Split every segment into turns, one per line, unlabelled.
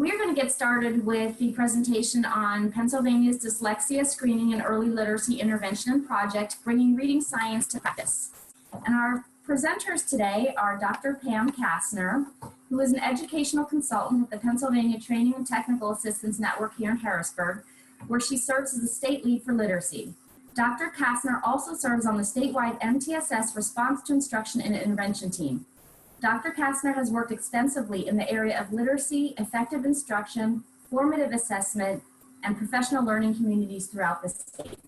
We're going to get started with the presentation on Pennsylvania's Dyslexia Screening and Early Literacy Intervention and Project, Bringing Reading Science to Practice. And our presenters today are Dr. Pam Kastner, who is an educational consultant with the Pennsylvania Training and Technical Assistance Network here in Harrisburg, where she serves as the state lead for literacy. Dr. Kastner also serves on the statewide MTSS Response to Instruction and Intervention team. Dr. Kastner has worked extensively in the area of literacy, effective instruction, formative assessment, and professional learning communities throughout the state.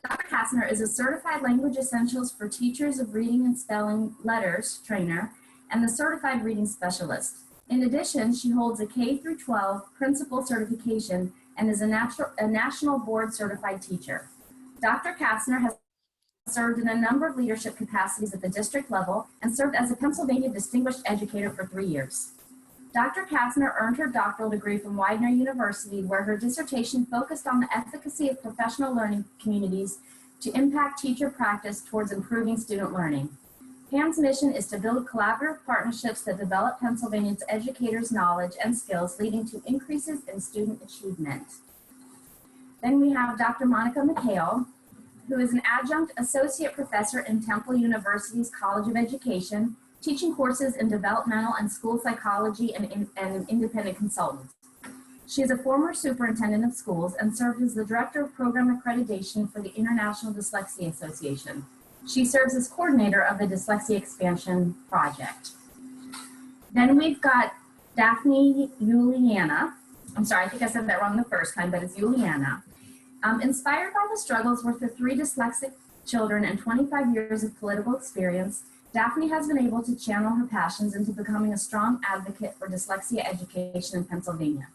Dr. Kastner is a certified language essentials for teachers of reading and spelling letters trainer and the certified reading specialist. In addition, she holds a K-12 principal certification and is a national board certified teacher. Dr. Kastner has served in a number of leadership capacities at the district level and served as a Pennsylvania Distinguished Educator for 3 years. Dr. Kastner earned her doctoral degree from Widener University, where her dissertation focused on the efficacy of professional learning communities to impact teacher practice towards improving student learning. Pam's mission is to build collaborative partnerships that develop Pennsylvania's educators' knowledge and skills, leading to increases in student achievement. Then we have Dr. Monica McHale, who is an adjunct associate professor in Temple University's College of Education, teaching courses in developmental and school psychology and an independent consultant. She is a former superintendent of schools and served as the director of program accreditation for the International Dyslexia Association. She serves as coordinator of the Dyslexia Expansion Project. Then we've got Daphne Juliana. I'm sorry, I think I said that wrong the first time, but it's Juliana. Inspired by the struggles with her 3 dyslexic children and 25 years of political experience, Daphne has been able to channel her passions into becoming a strong advocate for dyslexia education in Pennsylvania.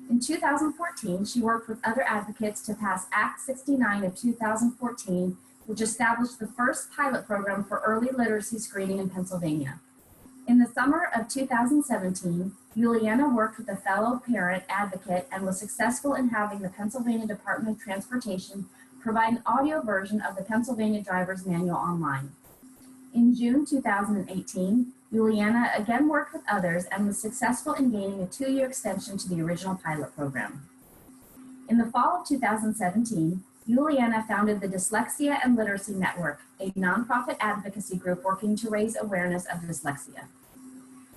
In 2014, she worked with other advocates to pass Act 69 of 2014, which established the first pilot program for early literacy screening in Pennsylvania. In the summer of 2017, Juliana worked with a fellow parent advocate and was successful in having the Pennsylvania Department of Transportation provide an audio version of the Pennsylvania Driver's Manual online. In June 2018, Juliana again worked with others and was successful in gaining a 2-year extension to the original pilot program. In the fall of 2017, Juliana founded the Dyslexia and Literacy Network, a nonprofit advocacy group working to raise awareness of dyslexia.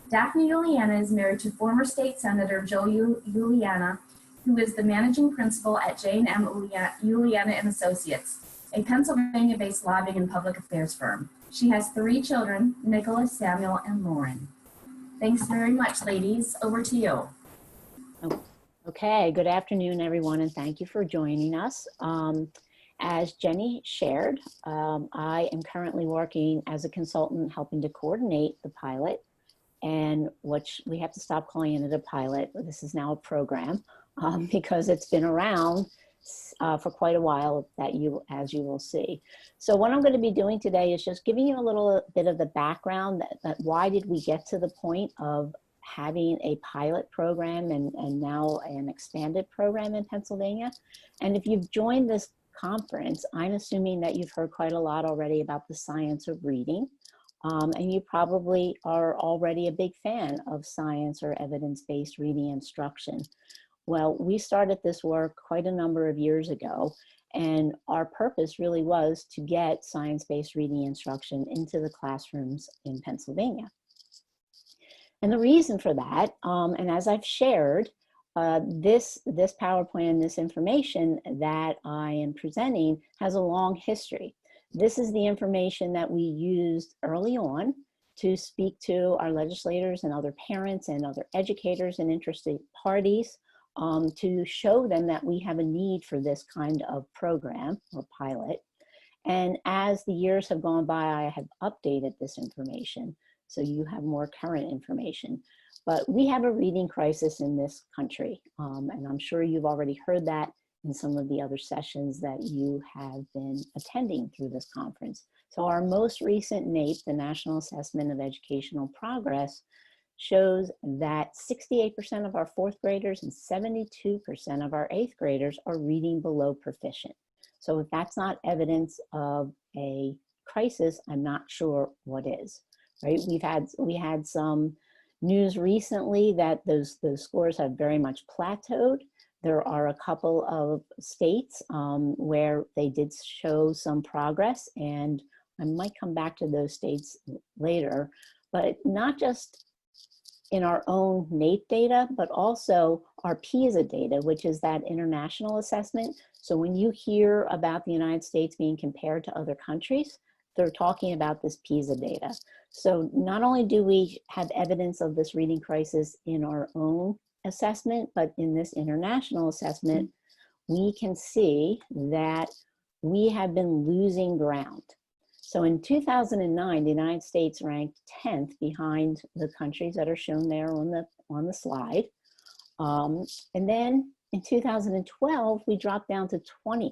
Daphne Juliana is married to former state senator Joe Juliana, who is the managing principal at J&M Juliana and Associates, a Pennsylvania-based lobbying and public affairs firm. She has 3 children, Nicholas, Samuel, and Lauren. Thanks very much, ladies. Over to you.
Okay, good afternoon, everyone, and thank you for joining us. As Jenny shared, I am currently working as a consultant helping to coordinate the pilot, and which we have to stop calling it a pilot. This is now a program because it's been around for quite a while, as you will see. So what I'm going to be doing today is just giving you a little bit of the background that why did we get to the point of having a pilot program and now an expanded program in Pennsylvania. And if you've joined this conference, I'm assuming that you've heard quite a lot already about the science of reading. And you probably are already a big fan of science or evidence-based reading instruction. Well, we started this work quite a number of years ago, and our purpose really was to get science-based reading instruction into the classrooms in Pennsylvania. And the reason for that, and as I've shared, this PowerPoint and this information that I am presenting has a long history. This is the information that we used early on to speak to our legislators and other parents and other educators and interested parties to show them that we have a need for this kind of program or pilot. And as the years have gone by, I have updated this information so you have more current information. But we have a reading crisis in this country, and I'm sure you've already heard that in some of the other sessions that you have been attending through this conference. So our most recent NAEP, the National Assessment of Educational Progress, shows that 68% of our 4th graders and 72% of our 8th graders are reading below proficient. So if that's not evidence of a crisis, I'm not sure what is, right? We had some news recently that those scores have very much plateaued. There are a couple of states where they did show some progress, and I might come back to those states later, but not just in our own NAEP data, but also our PISA data, which is that international assessment. So when you hear about the United States being compared to other countries, they're talking about this PISA data. So not only do we have evidence of this reading crisis in our own assessment, but in this international assessment, we can see that we have been losing ground. So in 2009, the United States ranked 10th behind the countries that are shown there on the slide. And then in 2012, we dropped down to 20th.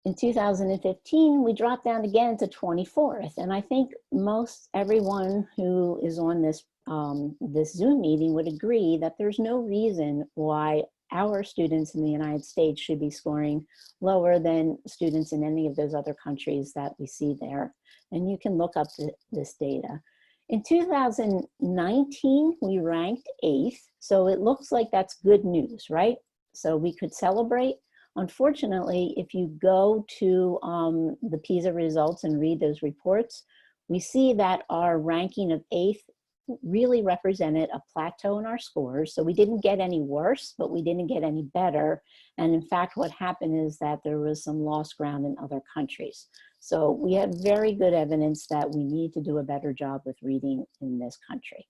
In 2015, we dropped down again to 24th. And I think most everyone who is on this, this Zoom meeting would agree that there's no reason why our students in the United States should be scoring lower than students in any of those other countries that we see there. And you can look up this data. In 2019, we ranked 8th. So it looks like that's good news, right? So we could celebrate. Unfortunately, if you go to the PISA results and read those reports, we see that our ranking of 8th really represented a plateau in our scores. So we didn't get any worse, but we didn't get any better. And in fact, what happened is that there was some lost ground in other countries. So we have very good evidence that we need to do a better job with reading in this country.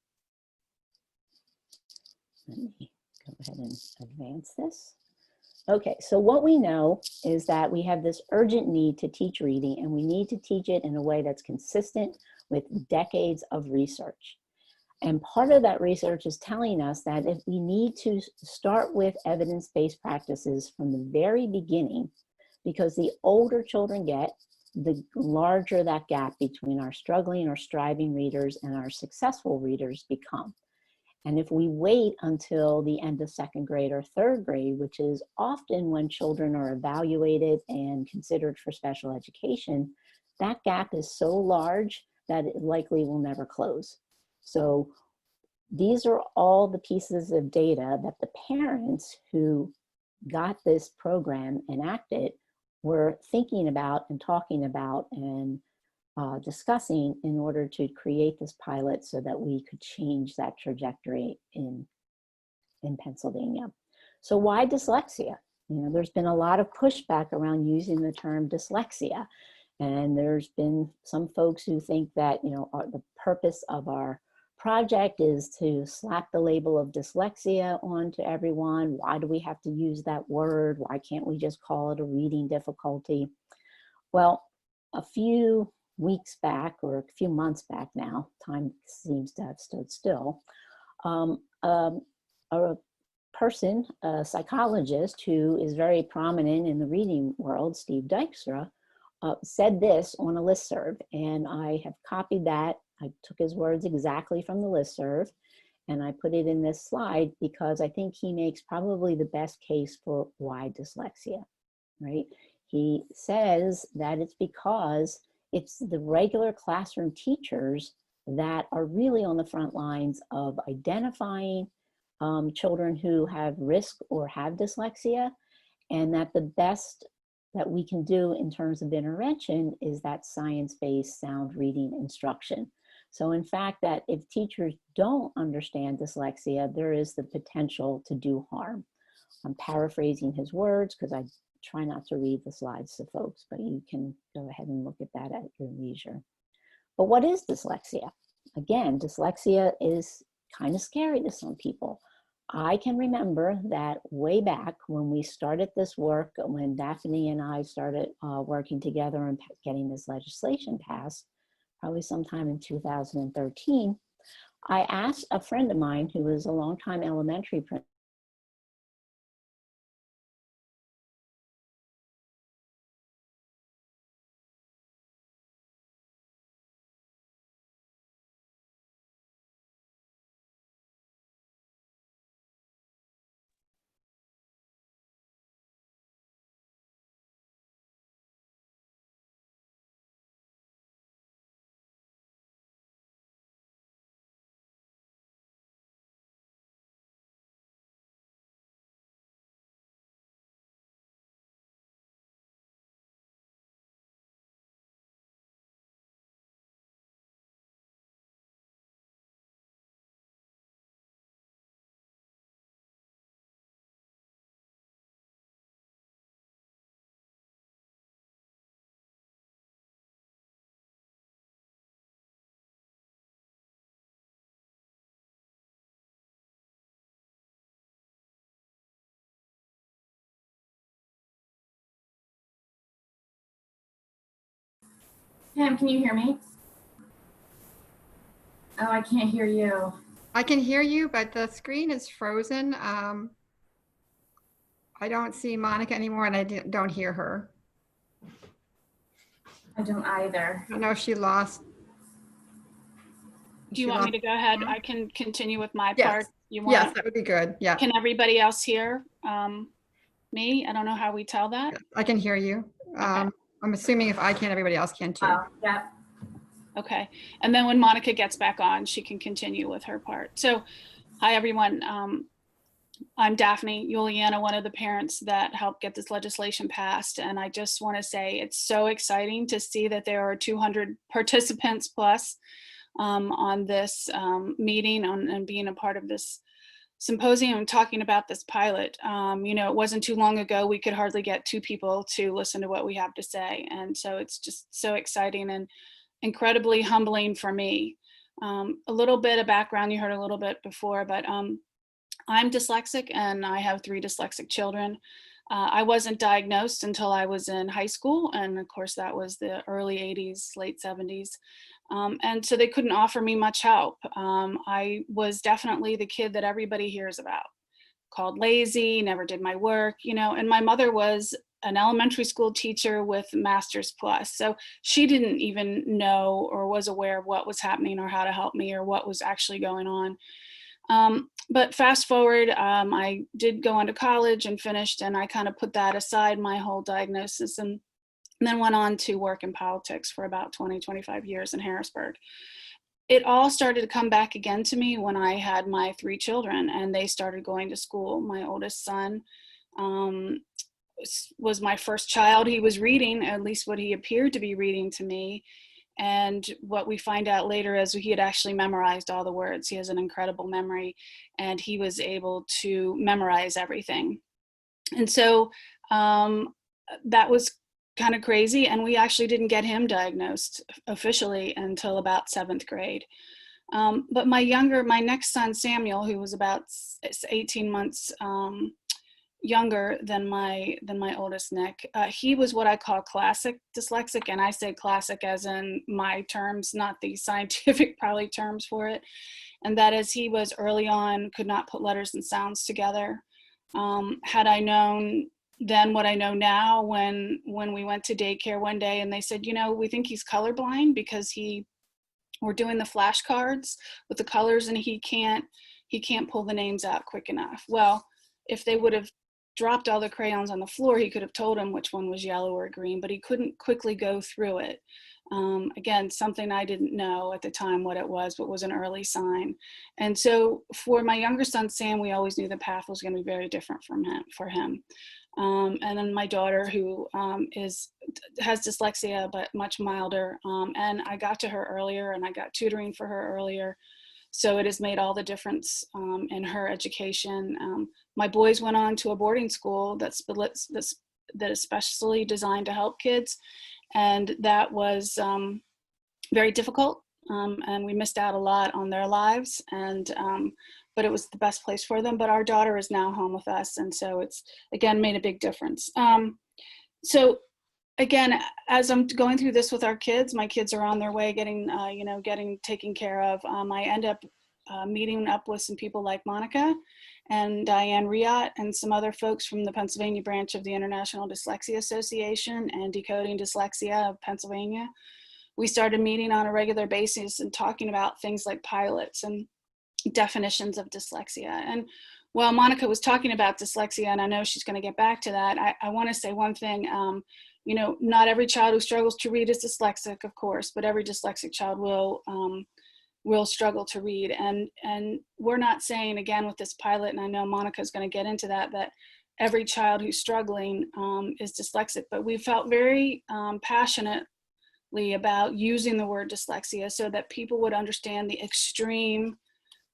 Let me go ahead and advance this. Okay, so what we know is that we have this urgent need to teach reading, and we need to teach it in a way that's consistent with decades of research. And part of that research is telling us that if we need to start with evidence-based practices from the very beginning, because the older children get, the larger that gap between our struggling or striving readers and our successful readers become. And if we wait until the end of second grade or third grade, which is often when children are evaluated and considered for special education, that gap is so large that it likely will never close. So these are all the pieces of data that the parents who got this program enacted were thinking about and talking about and discussing in order to create this pilot so that we could change that trajectory in Pennsylvania. So why dyslexia? You know, there's been a lot of pushback around using the term dyslexia. And there's been some folks who think that, you know, the purpose of our project is to slap the label of dyslexia onto everyone. Why do we have to use that word? Why can't we just call it a reading difficulty? Well, a few weeks back, or a few months back now, time seems to have stood still, a person, a psychologist who is very prominent in the reading world, Steve Dykstra, said this on a listserv, and I have copied that. I took his words exactly from the listserv, and I put it in this slide because I think he makes probably the best case for why dyslexia, right? He says that it's because it's the regular classroom teachers that are really on the front lines of identifying children who have risk or have dyslexia, and that the best that we can do in terms of intervention is that science-based sound reading instruction. So in fact, that if teachers don't understand dyslexia, there is the potential to do harm. I'm paraphrasing his words because I try not to read the slides to folks, but you can go ahead and look at that at your leisure. But what is dyslexia? Again, dyslexia is kind of scary to some people. I can remember that way back when we started this work, when Daphne and I started working together on getting this legislation passed, probably sometime in 2013, I asked a friend of mine who was a longtime elementary principal
Pam, can you hear me? Oh, I can't hear you.
I can hear you, but the screen is frozen. I don't see Monica anymore, and don't hear her.
I don't either.
I don't know if she lost.
Do you want me to go ahead? I can continue with my part. You want?
Yes, that would be good. Yeah.
Can everybody else hear me? I don't know how we tell that.
I can hear you. I'm assuming if I can, everybody else can too.
Oh, yeah.
Okay. And then when Monica gets back on, she can continue with her part. So, hi, everyone. I'm Daphne Juliana, one of the parents that helped get this legislation passed. And I just want to say it's so exciting to see that there are 200 participants plus on this meeting and being a part of this symposium talking about this pilot. You know, it wasn't too long ago we could hardly get 2 people to listen to what we have to say. And so it's just so exciting and incredibly humbling for me. A little bit of background, you heard a little bit before, but I'm dyslexic and I have 3 dyslexic children. I wasn't diagnosed until I was in high school. And of course that was the early 80s, late 70s. And so they couldn't offer me much help. I was definitely the kid that everybody hears about, called lazy, never did my work, you know, and my mother was an elementary school teacher with Master's Plus. So she didn't even know or was aware of what was happening or how to help me or what was actually going on. But fast forward, I did go on to college and finished, and I kind of put that aside, my whole diagnosis, and then went on to work in politics for about 20, 25 years in Harrisburg. It all started to come back again to me when I had my 3 children and they started going to school. My oldest son was my first child. He was reading, at least what he appeared to be reading to me. And what we find out later is he had actually memorized all the words. He has an incredible memory and he was able to memorize everything. And so that was kind of crazy. And we actually didn't get him diagnosed officially until about 7th grade. But my next son, Samuel, who was about 18 months younger than my oldest Nick, he was what I call classic dyslexic, and I say classic as in my terms, not the scientific probably terms for it. And that is, he was early on could not put letters and sounds together. Had I known then what I know now, when we went to daycare one day and they said, you know, we think he's colorblind because we're doing the flashcards with the colors and he can't pull the names out quick enough. Well, if they would have dropped all the crayons on the floor, he could have told him which one was yellow or green, but he couldn't quickly go through it. Again, something I didn't know at the time what it was, but was an early sign. And so for my younger son, Sam, we always knew the path was going to be very different for him. And then my daughter, who has dyslexia, but much milder. And I got to her earlier and I got tutoring for her earlier. So it has made all the difference in her education. My boys went on to a boarding school that is specially designed to help kids. And that was very difficult. And we missed out a lot on their lives. But it was the best place for them. But our daughter is now home with us. And so it's, again, made a big difference. So again, as I'm going through this with our kids, my kids are on their way getting taken care of. I end up meeting up with some people like Monica and Diane Riot and some other folks from the Pennsylvania branch of the International Dyslexia Association and Decoding Dyslexia of Pennsylvania. We started meeting on a regular basis and talking about things like pilots and definitions of dyslexia. And while Monica was talking about dyslexia, and I know she's going to get back to that, I want to say one thing. You know, not every child who struggles to read is dyslexic, of course, but every dyslexic child will struggle to read. And we're not saying, again, with this pilot, and I know Monica's going to get into that every child who's struggling is dyslexic, but we felt very passionately about using the word dyslexia so that people would understand the extreme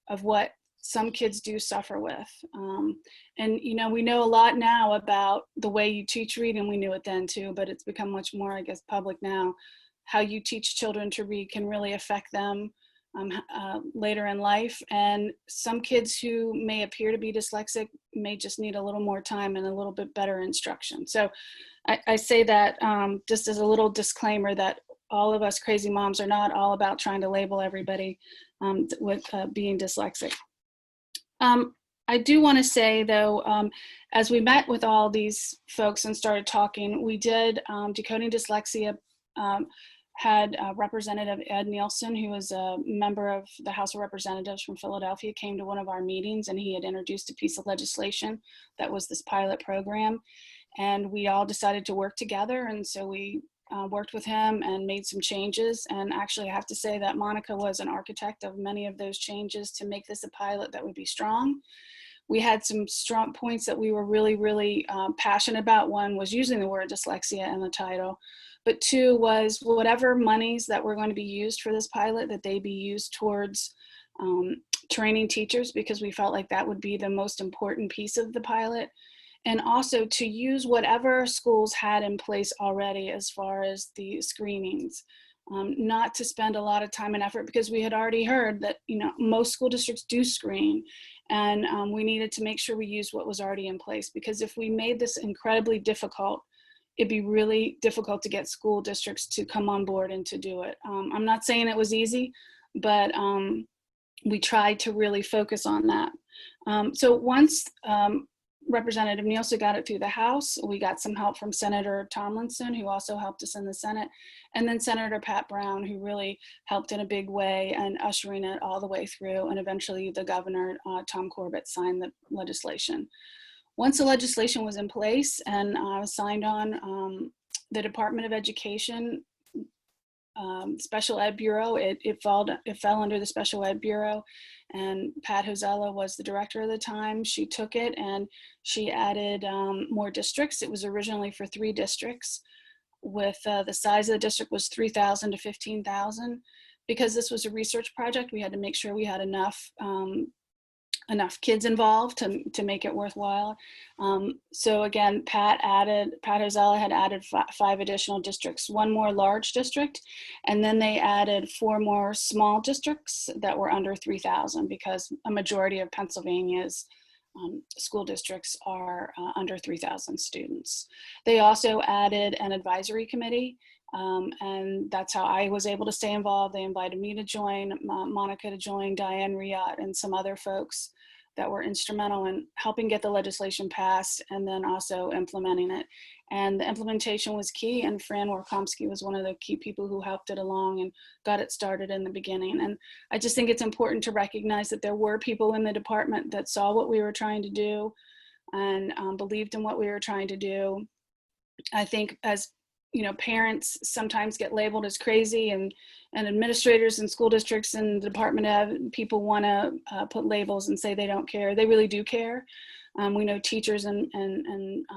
of what some kids do suffer with. And, you know, we know a lot now about the way you teach reading. We knew it then too, but it's become much more, I guess, public now. How you teach children to read can really affect them later in life. And some kids who may appear to be dyslexic may just need a little more time and a little bit better instruction. So I say that just as a little disclaimer that all of us crazy moms are not all about trying to label everybody with being dyslexic. I do want to say, though, as we met with all these folks and started talking, we did, Decoding Dyslexia had Representative Ed Nielsen, who was a member of the House of Representatives from Philadelphia, came to one of our meetings, and he had introduced a piece of legislation that was this pilot program. And we all decided to work together. And so we worked with him and made some changes. And actually, I have to say that Monica was an architect of many of those changes to make this a pilot that would be strong. We had some strong points that we were really, really passionate about. One was using the word dyslexia in the title. But two was whatever monies that were going to be used for this pilot, that they be used towards training teachers, because we felt like that would be the most important piece of the pilot. And also to use whatever schools had in place already as far as the screenings, not to spend a lot of time and effort, because we had already heard that, you know, most school districts do screen, and we needed to make sure we used what was already in place, because if we made this incredibly difficult, it'd be really difficult to get school districts to come on board and to do it. I'm not saying it was easy, but we tried to really focus on that. So once Representative Nielsen got it through the House, we got some help from Senator Tomlinson, who also helped us in the Senate, and then Senator Pat Brown, who really helped in a big way and ushering it all the way through, and eventually the governor, Tom Corbett, signed the legislation. Once the legislation was in place and signed on, the Department of Education Special Ed Bureau, it fell under the Special Ed Bureau, and Pat Hosella was the director at the time. She took it and she added more districts. It was originally for 3 districts, with the size of the district was 3,000 to 15,000. Because this was a research project, we had to make sure we had enough kids involved to make it worthwhile. So again, Pat Hosella had added 5 additional districts, 1 more large district, and then they added 4 more small districts that were under 3,000, because a majority of Pennsylvania's school districts are under 3,000 students. They also added an advisory committee, and that's how I was able to stay involved. They invited me to join, Monica to join, Diane Riot, and some other folks that were instrumental in helping get the legislation passed and then also implementing it. And the implementation was key, and Fran Warkomsky was one of the key people who helped it along and got it started in the beginning. And I just think it's important to recognize that there were people in the department that saw what we were trying to do and believed in what we were trying to do. I think, as you know, parents sometimes get labeled as crazy, and administrators and school districts and the department of people want to put labels and say they don't care. They really do care. We know teachers and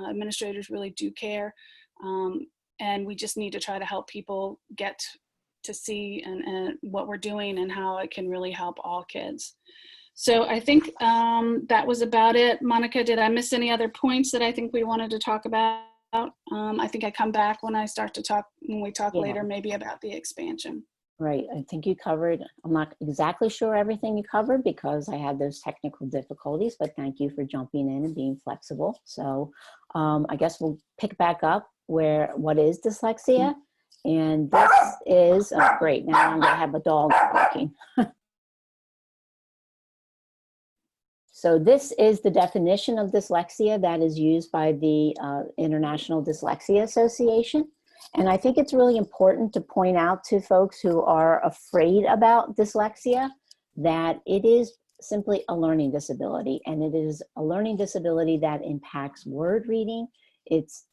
administrators really do care. And we just need to try to help people get to see and what we're doing and how it can really help all kids. So I think that was about it. Monica, did I miss any other points that I think we wanted to talk about? I think I come back when we talk later, maybe about the expansion.
Right, I think you covered, I'm not exactly sure everything you covered because I had those technical difficulties, but thank you for jumping in and being flexible. So I guess we'll pick back up what is dyslexia? And this is, oh great, now I'm gonna have a dog barking. So this is the definition of dyslexia that is used by the International Dyslexia Association. And I think it's really important to point out to folks who are afraid about dyslexia that it is simply a learning disability, and it is a learning disability that impacts word reading. It's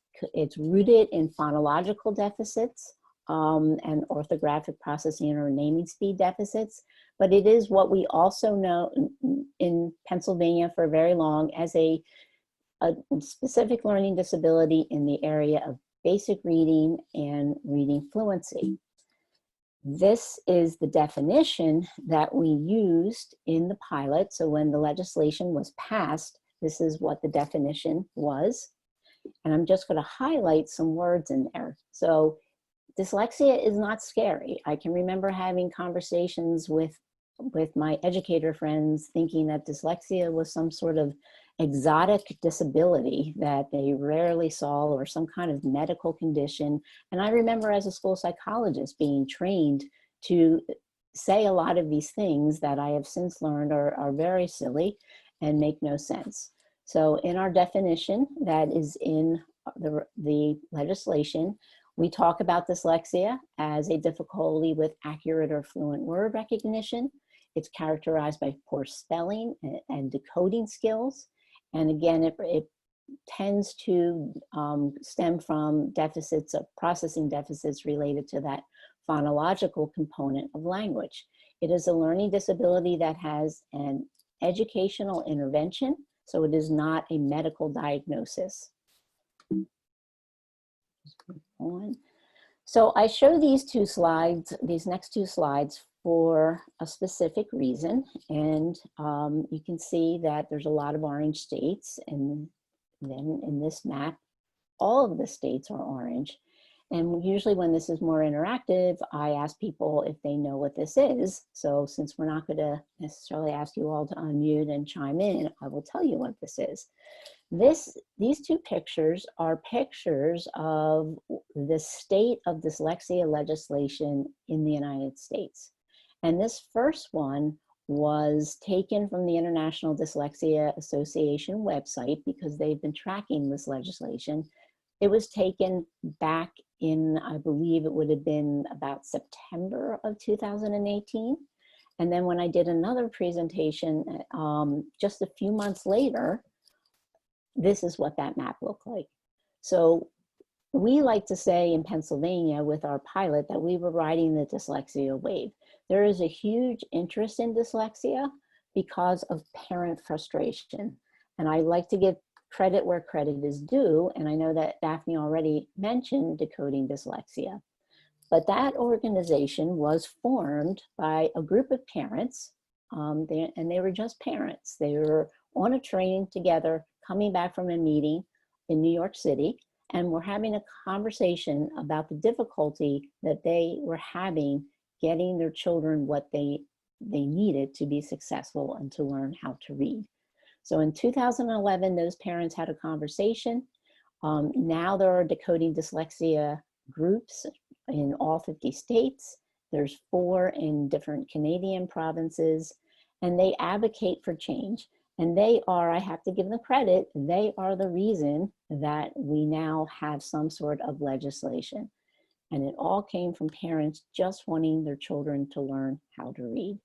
rooted in phonological deficits and orthographic processing or naming speed deficits, but it is what we also know in Pennsylvania for very long as a specific learning disability in the area of basic reading and reading fluency. This is the definition that we used in the pilot. So when the legislation was passed, this is what the definition was. And I'm just going to highlight some words in there. So dyslexia is not scary. I can remember having conversations with my educator friends thinking that dyslexia was some sort of exotic disability that they rarely saw, or some kind of medical condition. And I remember as a school psychologist being trained to say a lot of these things that I have since learned are very silly and make no sense. So in our definition that is in the legislation, we talk about dyslexia as a difficulty with accurate or fluent word recognition. It's characterized by poor spelling and decoding skills. And again, it tends to stem from deficits of processing deficits related to that phonological component of language. It is a learning disability that has an educational intervention, so it is not a medical diagnosis. So I show these two slides, these next two slides, for a specific reason. And you can see that there's a lot of orange states, and then in this map, all of the states are orange. And usually when this is more interactive, I ask people if they know what this is. So since we're not going to necessarily ask you all to unmute and chime in, I will tell you what this is. These two pictures are pictures of the state of dyslexia legislation in the United States. And this first one was taken from the International Dyslexia Association website because they've been tracking this legislation. It was taken back in, I believe it would have been about September of 2018. And then when I did another presentation just a few months later, this is what that map looked like. So we like to say in Pennsylvania with our pilot that we were riding the dyslexia wave. There is a huge interest in dyslexia because of parent frustration. And I like to give credit where credit is due. And I know that Daphne already mentioned Decoding Dyslexia. But that organization was formed by a group of parents, and they were just parents. They were on a train together, coming back from a meeting in New York City, and were having a conversation about the difficulty that they were having getting their children what they needed to be successful and to learn how to read. So in 2011, those parents had a conversation. Now there are Decoding Dyslexia groups in all 50 states. There's 4 in different Canadian provinces, and they advocate for change. And they are, I have to give them credit, they are the reason that we now have some sort of legislation. And it all came from parents just wanting their children to learn how to read.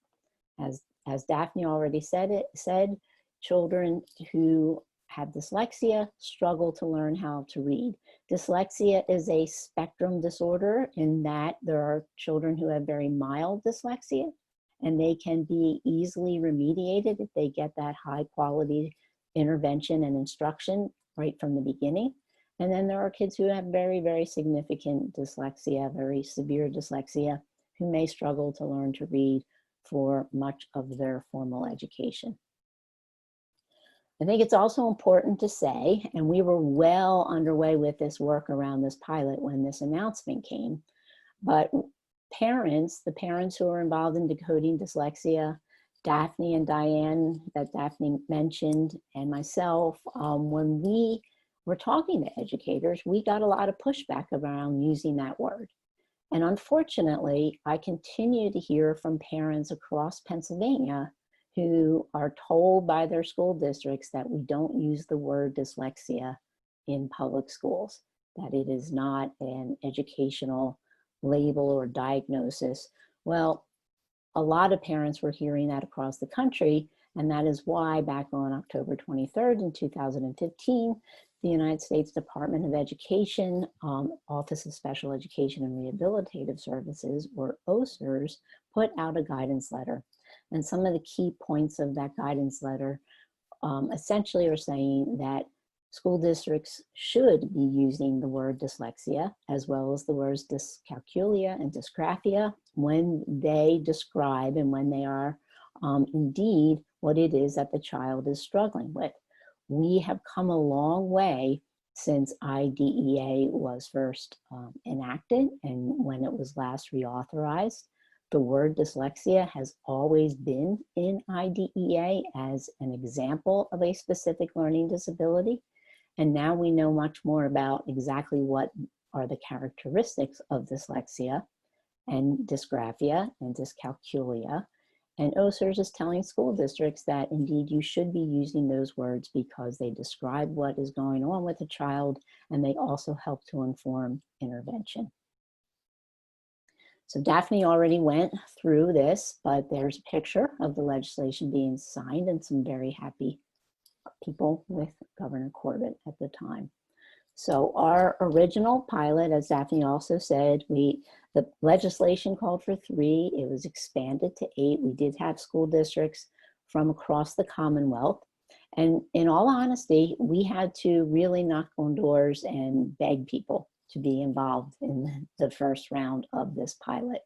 As Daphne already said, children who have dyslexia struggle to learn how to read. Dyslexia is a spectrum disorder in that there are children who have very mild dyslexia, and they can be easily remediated if they get that high quality intervention and instruction right from the beginning. And then there are kids who have very, very significant dyslexia, very severe dyslexia, who may struggle to learn to read for much of their formal education. I think it's also important to say, and we were well underway with this work around this pilot when this announcement came, but the parents who are involved in Decoding Dyslexia, Daphne and Diane that Daphne mentioned, and myself, when we were talking to educators, we got a lot of pushback around using that word. And unfortunately, I continue to hear from parents across Pennsylvania who are told by their school districts that we don't use the word dyslexia in public schools, that it is not an educational label or diagnosis. Well, a lot of parents were hearing that across the country, and that is why back on October 23rd in 2015, the United States Department of Education, Office of Special Education and Rehabilitative Services, or OSERS, put out a guidance letter. And some of the key points of that guidance letter essentially are saying that school districts should be using the word dyslexia as well as the words dyscalculia and dysgraphia when they describe and when they are indeed what it is that the child is struggling with. We have come a long way since IDEA was first enacted and when it was last reauthorized. The word dyslexia has always been in IDEA as an example of a specific learning disability. And now we know much more about exactly what are the characteristics of dyslexia and dysgraphia and dyscalculia. And OSERS is telling school districts that indeed you should be using those words because they describe what is going on with a child and they also help to inform intervention. So Daphne already went through this, but there's a picture of the legislation being signed and some very happy people with Governor Corbett at the time. So our original pilot, as Daphne also said, the legislation called for 3, it was expanded to 8. We did have school districts from across the Commonwealth. And in all honesty, we had to really knock on doors and beg people to be involved in the first round of this pilot.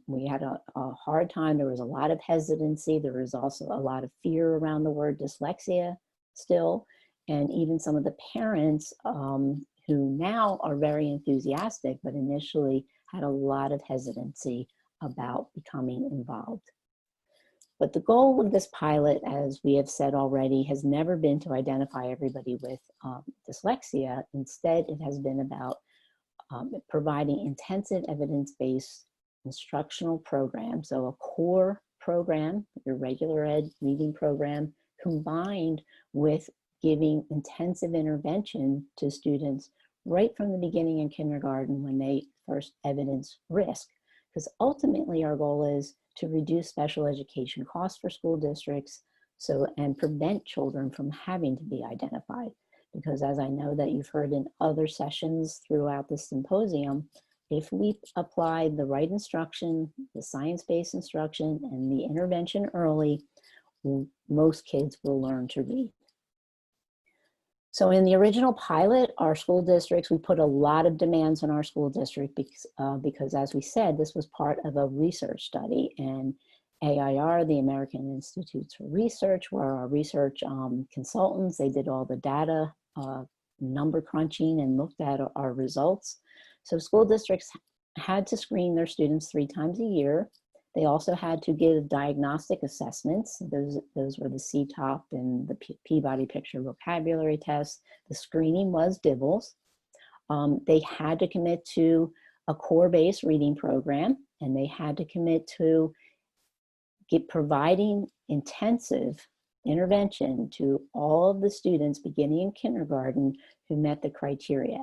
We had a hard time. There was a lot of hesitancy. There was also a lot of fear around the word dyslexia still. And even some of the parents who now are very enthusiastic, but initially had a lot of hesitancy about becoming involved. But the goal of this pilot, as we have said already, has never been to identify everybody with dyslexia. Instead, it has been about providing intensive evidence-based instructional program. So a core program, your regular ed reading program, combined with giving intensive intervention to students right from the beginning in kindergarten when they first evidence risk. Because ultimately our goal is to reduce special education costs for school districts and prevent children from having to be identified. Because as I know that you've heard in other sessions throughout the symposium, if we apply the right instruction, the science-based instruction, and the intervention early, most kids will learn to read. So in the original pilot, our school districts, we put a lot of demands on our school district because as we said, this was part of a research study, and AIR, the American Institutes for Research, were our research consultants. They did all the data number crunching and looked at our results. So school districts had to screen their students 3 times a year. They also had to give diagnostic assessments. Those were the CTOP and the Peabody Picture Vocabulary Test. The screening was DIBELS. They had to commit to a core-based reading program, and they had to commit to providing intensive intervention to all of the students beginning in kindergarten who met the criteria.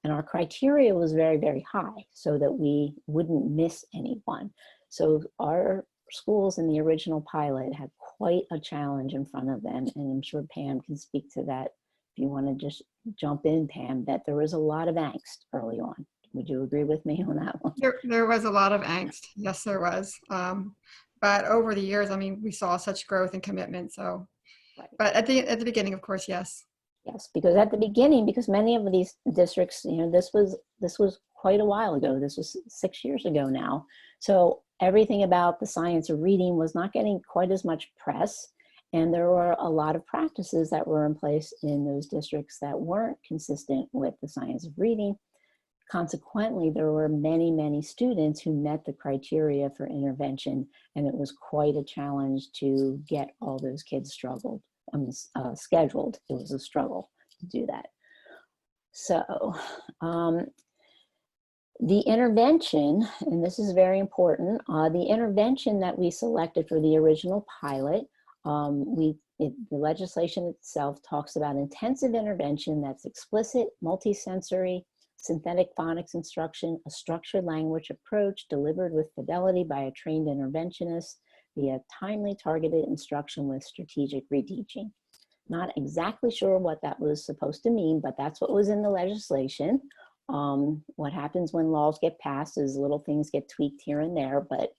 And our criteria was very, very high so that we wouldn't miss anyone. So our schools in the original pilot had quite a challenge in front of them. And I'm sure Pam can speak to that if you want to just jump in, Pam, that there was a lot of angst early on. Would you agree with me on that one?
There was a lot of angst. Yes, there was. But over the years, I mean, we saw such growth and commitment. So,
Right.
But at the beginning, of course, yes.
Yes, because at the beginning, because many of these districts, you know, this was quite a while ago. This was 6 years ago now. So everything about the science of reading was not getting quite as much press. And there were a lot of practices that were in place in those districts that weren't consistent with the science of reading. Consequently, there were many, many students who met the criteria for intervention, and it was quite a challenge to get all those kids scheduled. It was a struggle to do that. So the intervention, and this is very important, the intervention that we selected for the original pilot, the legislation itself talks about intensive intervention that's explicit, multisensory, synthetic phonics instruction, a structured language approach delivered with fidelity by a trained interventionist via timely targeted instruction with strategic reteaching. Not exactly sure what that was supposed to mean, but that's what was in the legislation. What happens when laws get passed is little things get tweaked here and there, but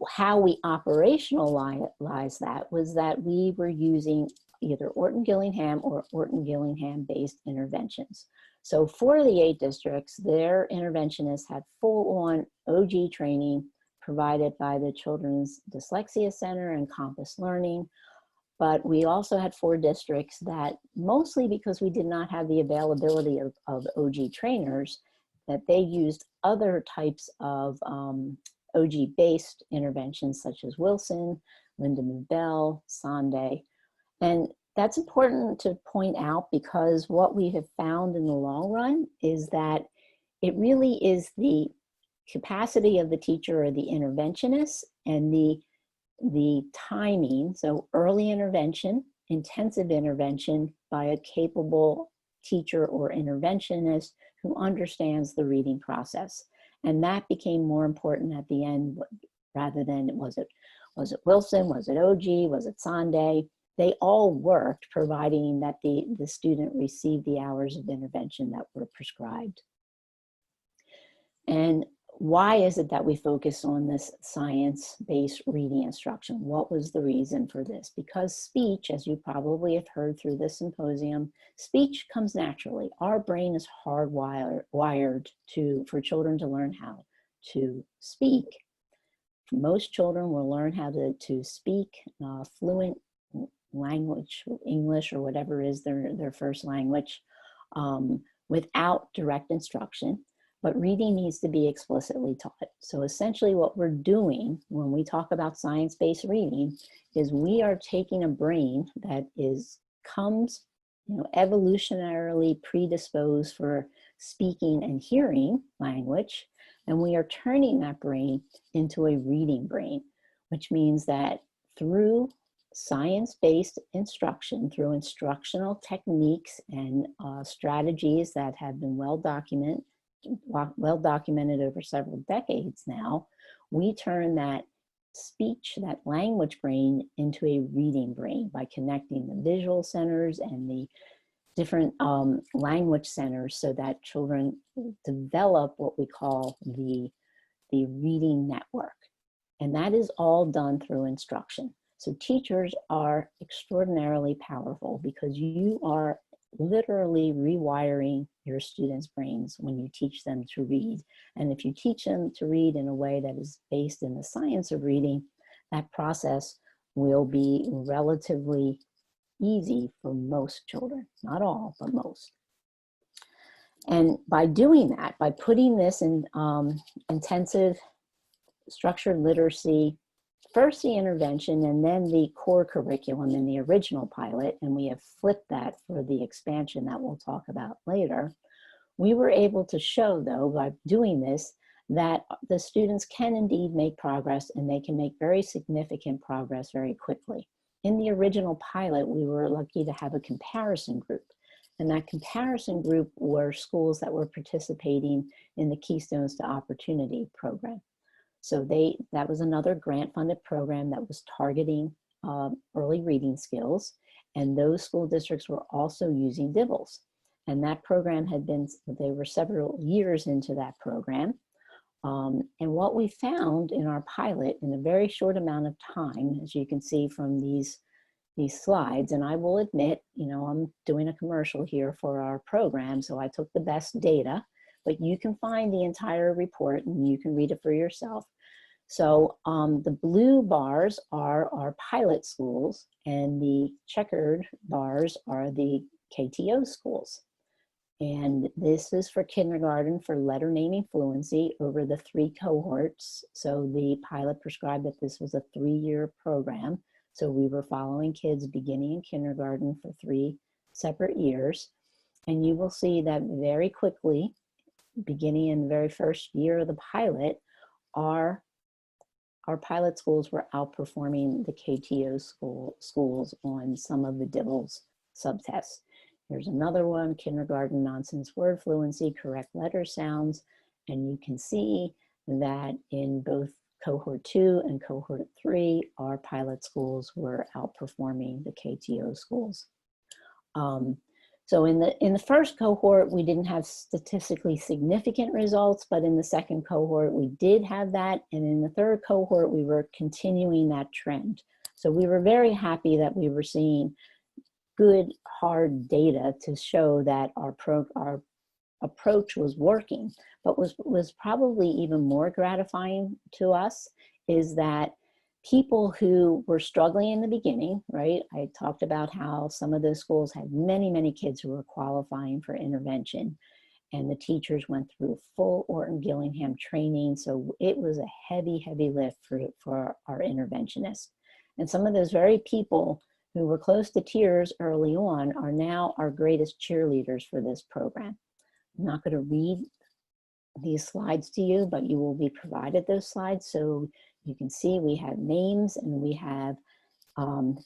how we operationalize that was that we were using either Orton-Gillingham or Orton-Gillingham based interventions. So for the 8 districts, their interventionists had full-on OG training provided by the Children's Dyslexia Center and Compass Learning. But we also had 4 districts that, mostly because we did not have the availability of OG trainers, that they used other types of OG-based interventions such as Wilson, Lindemann Bell, Sonde. And that's important to point out because what we have found in the long run is that it really is the capacity of the teacher or the interventionist and the timing, so early intervention, intensive intervention by a capable teacher or interventionist who understands the reading process. And that became more important at the end rather than was it Wilson, was it OG, was it Sonde? They all worked, providing that the student received the hours of intervention that were prescribed. And why is it that we focus on this science-based reading instruction? What was the reason for this? Because speech, as you probably have heard through this symposium, speech comes naturally. Our brain is hardwired for children to learn how to speak. Most children will learn how to speak fluent language, English or whatever is their first language, without direct instruction. But reading needs to be explicitly taught. So essentially what we're doing when we talk about science-based reading is we are taking a brain that comes evolutionarily predisposed for speaking and hearing language, and we are turning that brain into a reading brain, which means that through science-based instruction, through instructional techniques and strategies that have been well documented over several decades now, we turn that speech, that language brain into a reading brain by connecting the visual centers and the different language centers so that children develop what we call the reading network. And that is all done through instruction. So teachers are extraordinarily powerful because you are literally rewiring your students' brains when you teach them to read. And if you teach them to read in a way that is based in the science of reading, that process will be relatively easy for most children, not all, but most. And by doing that, by putting this in intensive structured literacy, first the intervention and then the core curriculum in the original pilot, and we have flipped that for the expansion that we'll talk about later, we were able to show, though, by doing this, that the students can indeed make progress and they can make very significant progress very quickly. In the original pilot, we were lucky to have a comparison group. And that comparison group were schools that were participating in the Keystones to Opportunity program. So that was another grant-funded program that was targeting early reading skills. And those school districts were also using DIBELS. And that program they were several years into that program. And what we found in our pilot in a very short amount of time, as you can see from these slides, and I will admit, I'm doing a commercial here for our program, so I took the best data, but you can find the entire report and you can read it for yourself. So the blue bars are our pilot schools and the checkered bars are the KTO schools. And this is for kindergarten for letter naming fluency over the 3 cohorts. So the pilot prescribed that this was a 3-year program. So we were following kids beginning in kindergarten for 3 separate years. And you will see that very quickly, beginning in the very first year of the pilot, our pilot schools were outperforming the KTO schools on some of the DIBELS subtests. Here's another one, kindergarten nonsense word fluency, correct letter sounds. And you can see that in both cohort 2 and cohort 3, our pilot schools were outperforming the KTO schools. So in the first cohort, we didn't have statistically significant results, but in the second cohort, we did have that. And in the third cohort, we were continuing that trend. So we were very happy that we were seeing good, hard data to show that our approach was working. But was probably even more gratifying to us is that people who were struggling in the beginning, right? I talked about how some of those schools had many, many kids who were qualifying for intervention. and the teachers went through full Orton Gillingham training. So it was a heavy, heavy lift for our interventionists. And some of those very people who were close to tears early on are now our greatest cheerleaders for this program. I'm not going to read these slides to you, but you will be provided those slides. So you can see we have names and we have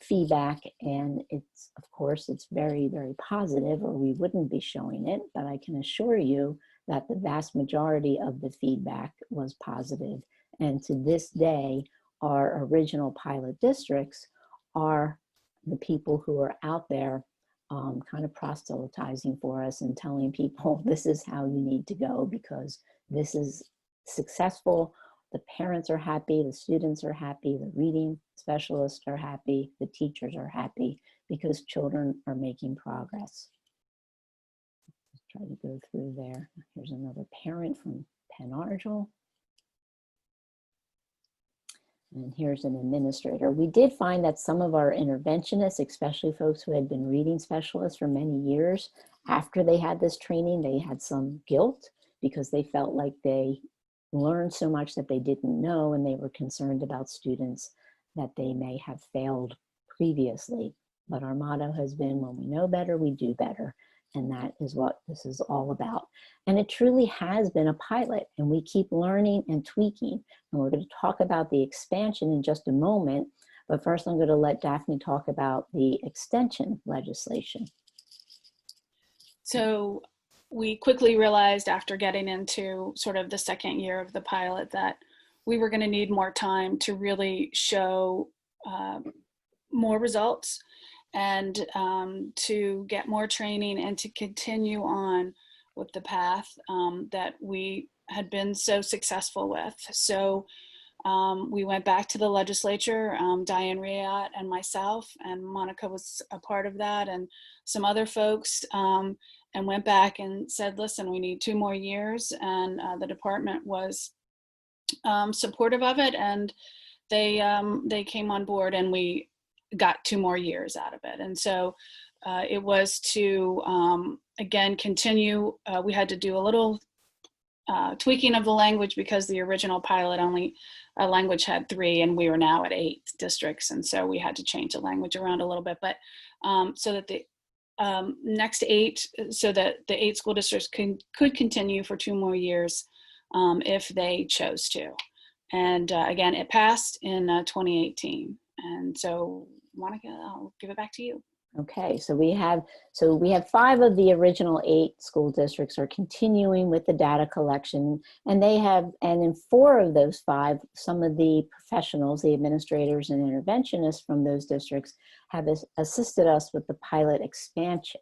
feedback, and it's, of course, it's very, very positive, or we wouldn't be showing it, but I can assure you that the vast majority of the feedback was positive. And to this day, our original pilot districts are the people who are out there kind of proselytizing for us and telling people this is how you need to go because this is successful. The parents are happy, the students are happy, the reading specialists are happy, the teachers are happy because children are making progress. Let's try to go through there. Here's another parent from Penn Argyle. And here's an administrator. We did find that some of our interventionists, especially folks who had been reading specialists for many years, after they had this training, they had some guilt because they felt like they learned so much that they didn't know, and they were concerned about students that they may have failed previously. But our motto has been, when we know better, we do better. And that is what this is all about. And it truly has been a pilot, and we keep learning and tweaking. And we're going to talk about the expansion in just a moment. But first, I'm going to let Daphne talk about the extension legislation.
So we quickly realized after getting into sort of the second year of the pilot that we were going to need more time to really show more results and to get more training and to continue on with the path that we had been so successful with. So we went back to the legislature, Diane Riat and myself, and Monica was a part of that, and some other folks, and went back and said, listen, we need 2 more years. And the department was supportive of it, and they came on board, and we got 2 more years out of it. And so it was to, again, continue. We had to do a little tweaking of the language because the original pilot only language had 3, and we were now at 8 districts. And so we had to change the language around a little bit, but so that the next 8, so that the 8 school districts could continue for 2 more years if they chose to. And again, it passed in 2018. And so, Monica, I'll give it back to you.
Okay, so we have 5 of the original 8 school districts are continuing with the data collection, and in 4 of those 5, some of the professionals, the administrators and interventionists from those districts have assisted us with the pilot expansion.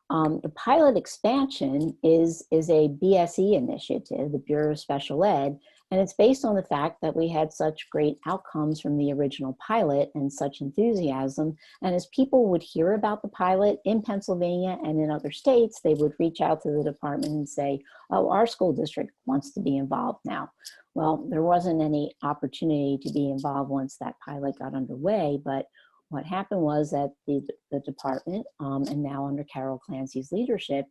The pilot expansion is a BSE initiative, the Bureau of Special Ed, and it's based on the fact that we had such great outcomes from the original pilot and such enthusiasm. And as people would hear about the pilot in Pennsylvania and in other states, they would reach out to the department and say, oh, our school district wants to be involved now. Well, there wasn't any opportunity to be involved once that pilot got underway, but what happened was that the department, and now under Carol Clancy's leadership,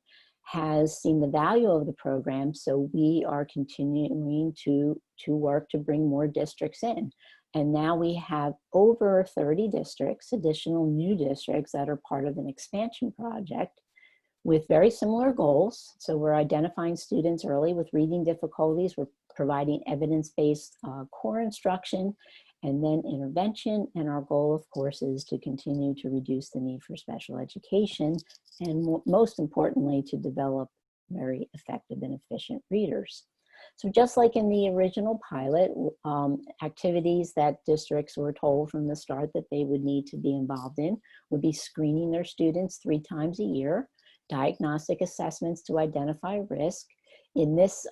has seen the value of the program. So we are continuing to work to bring more districts in. And now we have over 30 districts, additional new districts that are part of an expansion project with very similar goals. So we're identifying students early with reading difficulties. We're providing evidence-based core instruction and then intervention. And our goal, of course, is to continue to reduce the need for special education and most importantly, to develop very effective and efficient readers. So just like in the original pilot, activities that districts were told from the start that they would need to be involved in would be screening their students 3 times a year, diagnostic assessments to identify risk. In this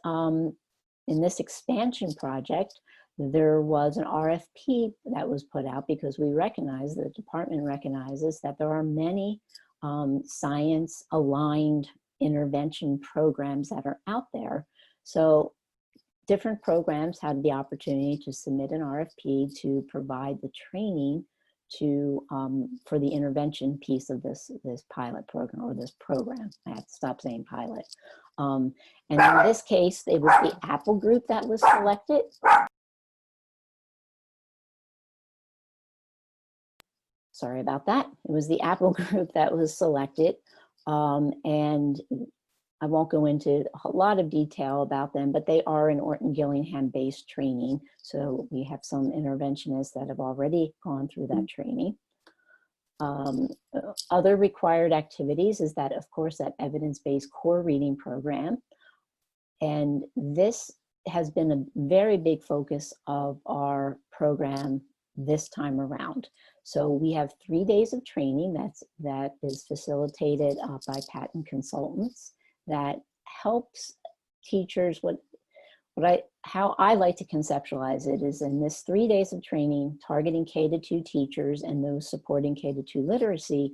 expansion project, there was an RFP that was put out because we recognize, the department recognizes that there are many science-aligned intervention programs that are out there. So different programs had the opportunity to submit an RFP to provide the training to for the intervention piece of this pilot program, or this program. I have to stop saying pilot. And in this case, it was the Apple group that was selected. Sorry about that. It was the Apple group that was selected. And I won't go into a lot of detail about them, but they are an Orton Gillingham based training. So we have some interventionists that have already gone through that training. Other required activities is that, of course, that evidence-based core reading program. And this has been a very big focus of our program this time around. So we have 3 days of training that is facilitated by patent consultants that helps teachers. How I like to conceptualize it is, in this 3 days of training targeting K-2 teachers and those supporting K-2 literacy,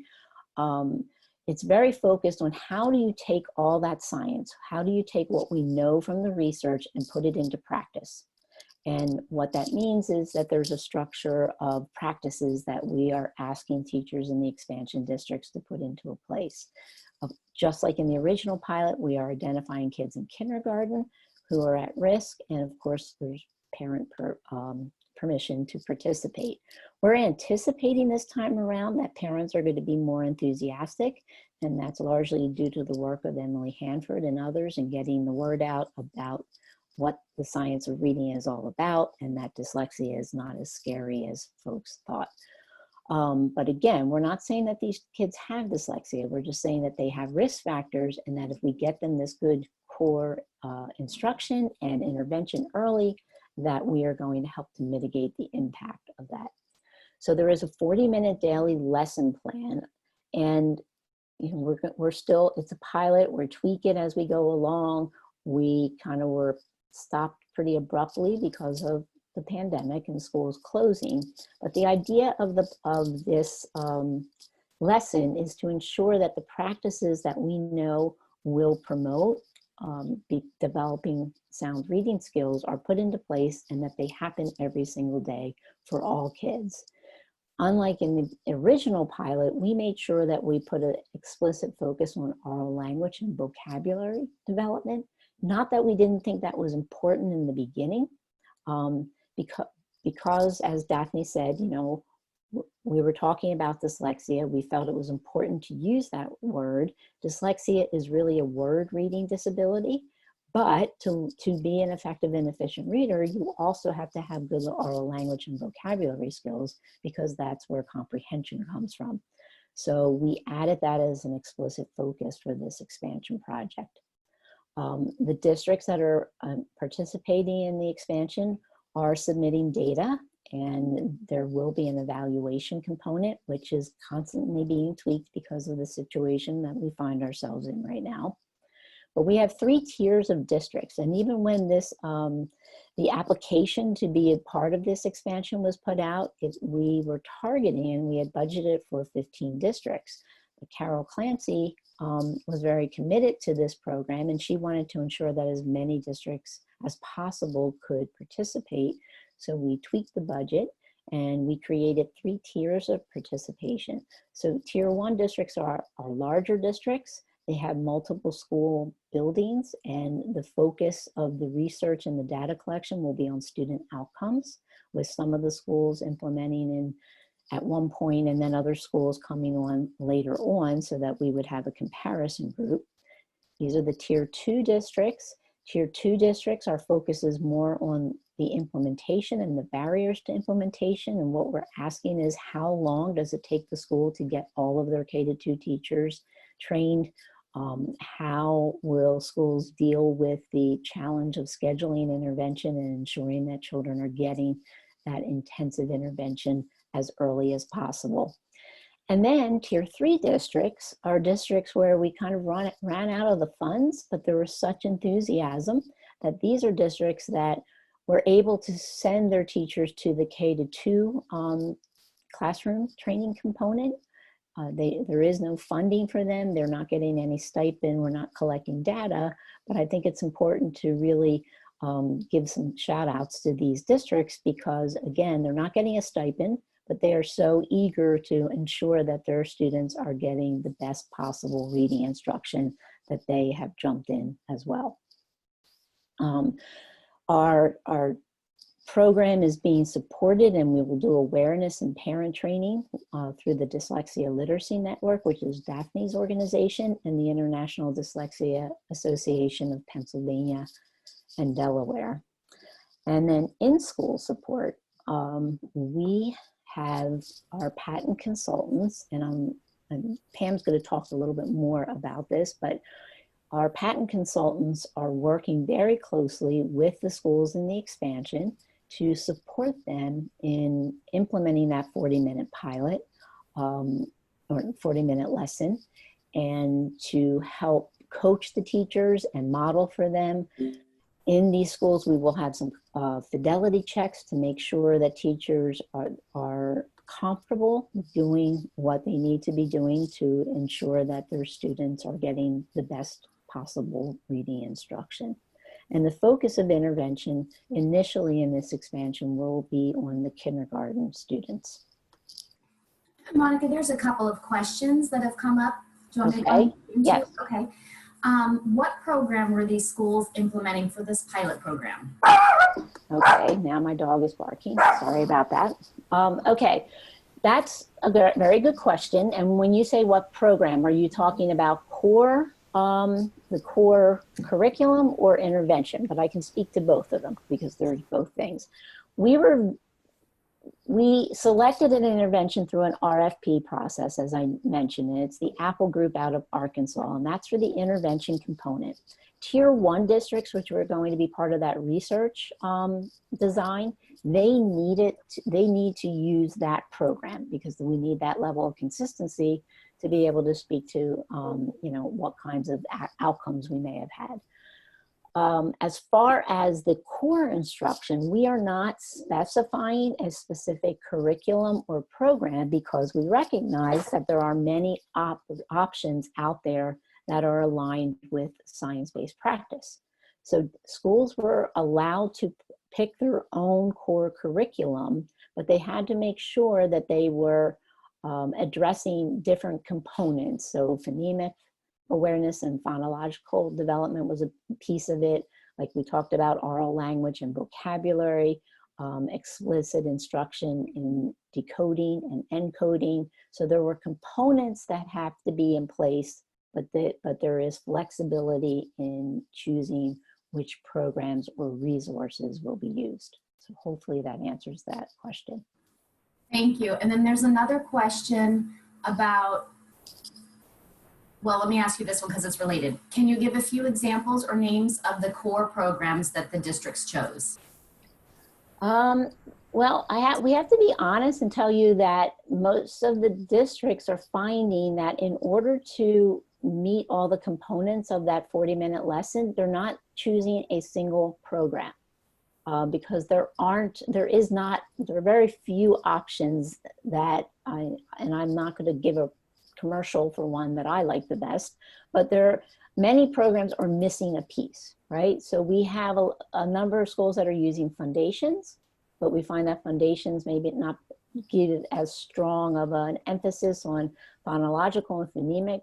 it's very focused on how do you take all that science, how do you take what we know from the research and put it into practice. And what that means is that there's a structure of practices that we are asking teachers in the expansion districts to put into a place. Just like in the original pilot, we are identifying kids in kindergarten who are at risk, and of course there's parent permission to participate. We're anticipating this time around that parents are going to be more enthusiastic, and that's largely due to the work of Emily Hanford and others in getting the word out about what the science of reading is all about, and that dyslexia is not as scary as folks thought. But again, we're not saying that these kids have dyslexia. We're just saying that they have risk factors, and that if we get them this good core instruction and intervention early, that we are going to help to mitigate the impact of that. So there is a 40-minute daily lesson plan, and we're still, it's a pilot, we're tweaking as we go along. We kind of were stopped pretty abruptly because of the pandemic and schools closing. But the idea of this lesson is to ensure that the practices that we know will promote developing sound reading skills are put into place, and that they happen every single day for all kids. Unlike in the original pilot, we made sure that we put an explicit focus on oral language and vocabulary development. Not that we didn't think that was important in the beginning, because as Daphne said, we were talking about dyslexia. We felt it was important to use that word. Dyslexia is really a word reading disability, but to be an effective and efficient reader, you also have to have good oral language and vocabulary skills, because that's where comprehension comes from. So we added that as an explicit focus for this expansion project. The districts that are participating in the expansion are submitting data, and there will be an evaluation component, which is constantly being tweaked because of the situation that we find ourselves in right now. But we have 3 tiers of districts, and even when this, the application to be a part of this expansion was put out, we were targeting, and we had budgeted for 15 districts. But Carol Clancy was very committed to this program, and she wanted to ensure that as many districts as possible could participate. So we tweaked the budget, and we created 3 tiers of participation. So tier 1 districts are larger districts. They have multiple school buildings, and the focus of the research and the data collection will be on student outcomes, with some of the schools implementing in at one point and then other schools coming on later on, so that we would have a comparison group. These are the tier 2 districts. Tier 2 districts, our focus is more on the implementation and the barriers to implementation. And what we're asking is, how long does it take the school to get all of their K-2 teachers trained? How will schools deal with the challenge of scheduling intervention and ensuring that children are getting that intensive intervention as early as possible? And then tier 3 districts are districts where we kind of ran out of the funds, but there was such enthusiasm that these are districts that were able to send their teachers to the K-2 classroom training component. There is no funding for them. They're not getting any stipend. We're not collecting data, but I think it's important to really give some shout outs to these districts, because again, they're not getting a stipend, but they are so eager to ensure that their students are getting the best possible reading instruction that they have jumped in as well. Our program is being supported, and we will do awareness and parent training through the Dyslexia Literacy Network, which is Daphne's organization, and the International Dyslexia Association of Pennsylvania and Delaware. And then in-school support, we have our patent consultants, and Pam's going to talk a little bit more about this, but our patent consultants are working very closely with the schools in the expansion to support them in implementing that 40-minute pilot or 40-minute lesson, and to help coach the teachers and model for them. In these schools, we will have some fidelity checks to make sure that teachers are comfortable doing what they need to be doing to ensure that their students are getting the best possible reading instruction. And the focus of intervention initially in this expansion will be on the kindergarten students.
Monica, there's a couple of questions that have come up. Do you want me to
Okay.
go into?
Yes.
Okay. What program were these schools implementing for this pilot program?
Okay, now my dog is barking. Sorry about that. Okay, that's a very good question. And when you say what program, are you talking about core, the core curriculum, or intervention? But I can speak to both of them because they're both things. We selected an intervention through an RFP process, as I mentioned, and it's the Apple Group out of Arkansas, and that's for the intervention component. Tier 1 districts, which were going to be part of that research design, they need to use that program because we need that level of consistency to be able to speak to, you know, what kinds of outcomes we may have had. As far as the core instruction, we are not specifying a specific curriculum or program because we recognize that there are many options out there that are aligned with science-based practice. So schools were allowed to pick their own core curriculum, but they had to make sure that they were addressing different components. So phonemic awareness and phonological development was a piece of it. Like we talked about, oral language and vocabulary, explicit instruction in decoding and encoding. So there were components that have to be in place, but there is flexibility in choosing which programs or resources will be used. So hopefully that answers that question.
Thank you. And then there's another question about, well, let me ask you this one because it's related. Can you give a few examples or names of the core programs that the districts chose?
Well, we have to be honest and tell you that most of the districts are finding that in order to meet all the components of that 40-minute lesson, they're not choosing a single program because there are very few options that and I'm not going to give a commercial for one that I like the best, but many programs are missing a piece, right? So we have a number of schools that are using foundations, but we find that foundations maybe not give as strong of an emphasis on phonological and phonemic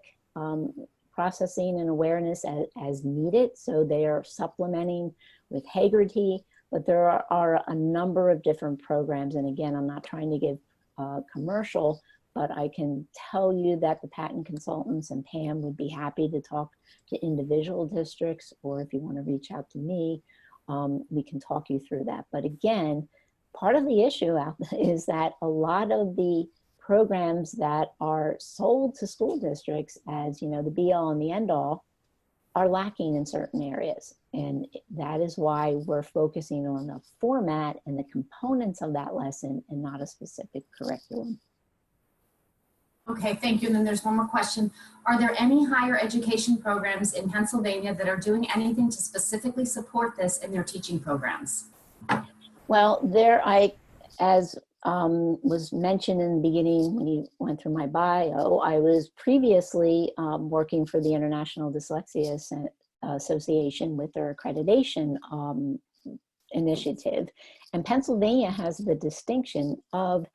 processing and awareness as needed. So they are supplementing with Haggerty, but there are a number of different programs. And again, I'm not trying to give a commercial, but I can tell you that the patent consultants and Pam would be happy to talk to individual districts, or if you want to reach out to me, we can talk you through that. But again, part of the issue is that a lot of the programs that are sold to school districts as, you know, the be all and the end all are lacking in certain areas. And that is why we're focusing on the format and the components of that lesson and not a specific curriculum.
Okay, thank you. And then there's one more question. Are there any higher education programs in Pennsylvania that are doing anything to specifically support this in their teaching programs?
Well, as was mentioned in the beginning when you went through my bio, I was previously working for the International Dyslexia Association with their accreditation initiative. And Pennsylvania has the distinction of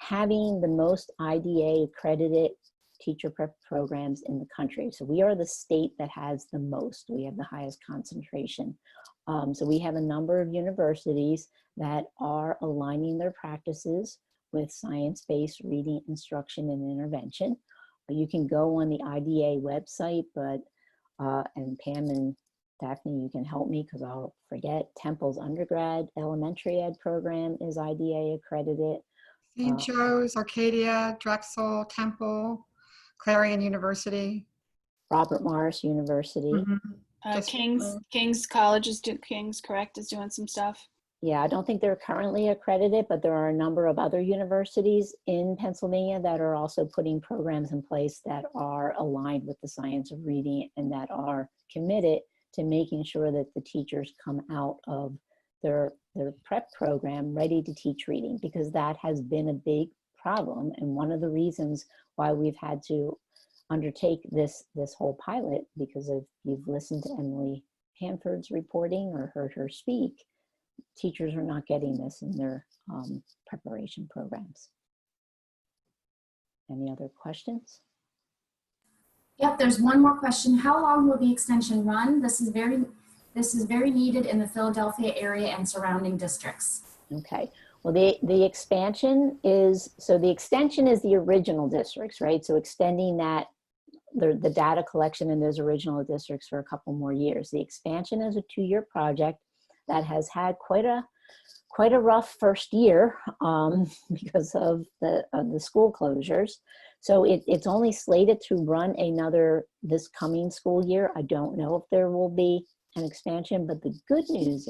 having the most IDA accredited teacher prep programs in the country. So we are the state that has the most. We have the highest concentration. So we have a number of universities that are aligning their practices with science-based reading, instruction, and intervention. You can go on the IDA website, but, and Pam and Daphne, you can help me because I'll forget. Temple's undergrad elementary ed program is IDA accredited.
St. Joe's, Arcadia, Drexel, Temple, Clarion University.
Robert Morris University.
King's College King's correct is doing some stuff.
Yeah, I don't think they're currently accredited, but there are a number of other universities in Pennsylvania that are also putting programs in place that are aligned with the science of reading and that are committed to making sure that the teachers come out of their prep program ready to teach reading, because that has been a big problem. And one of the reasons why we've had to undertake this whole pilot, because if you've listened to Emily Hanford's reporting or heard her speak, teachers are not getting this in their preparation programs. Any other questions?
Yep, there's one more question. How long will the extension run? This is very needed in the Philadelphia area and surrounding districts.
Okay, well, the expansion is, so the extension is the original districts, right? So extending that, the data collection in those original districts for a couple more years. The expansion is a 2-year project that has had quite a rough first year because of the school closures. So it's only slated to run this coming school year. I don't know if there will be an expansion, but the good news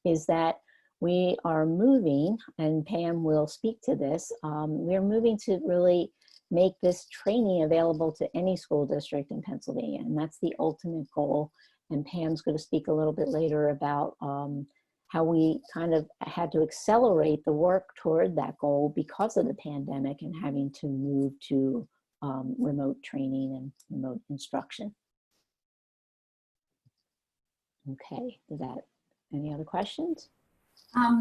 is that we are moving, and Pam will speak to this, we're moving to really make this training available to any school district in Pennsylvania, and that's the ultimate goal. And Pam's going to speak a little bit later about how we kind of had to accelerate the work toward that goal because of the pandemic and having to move to remote training and remote instruction. Okay, any other questions?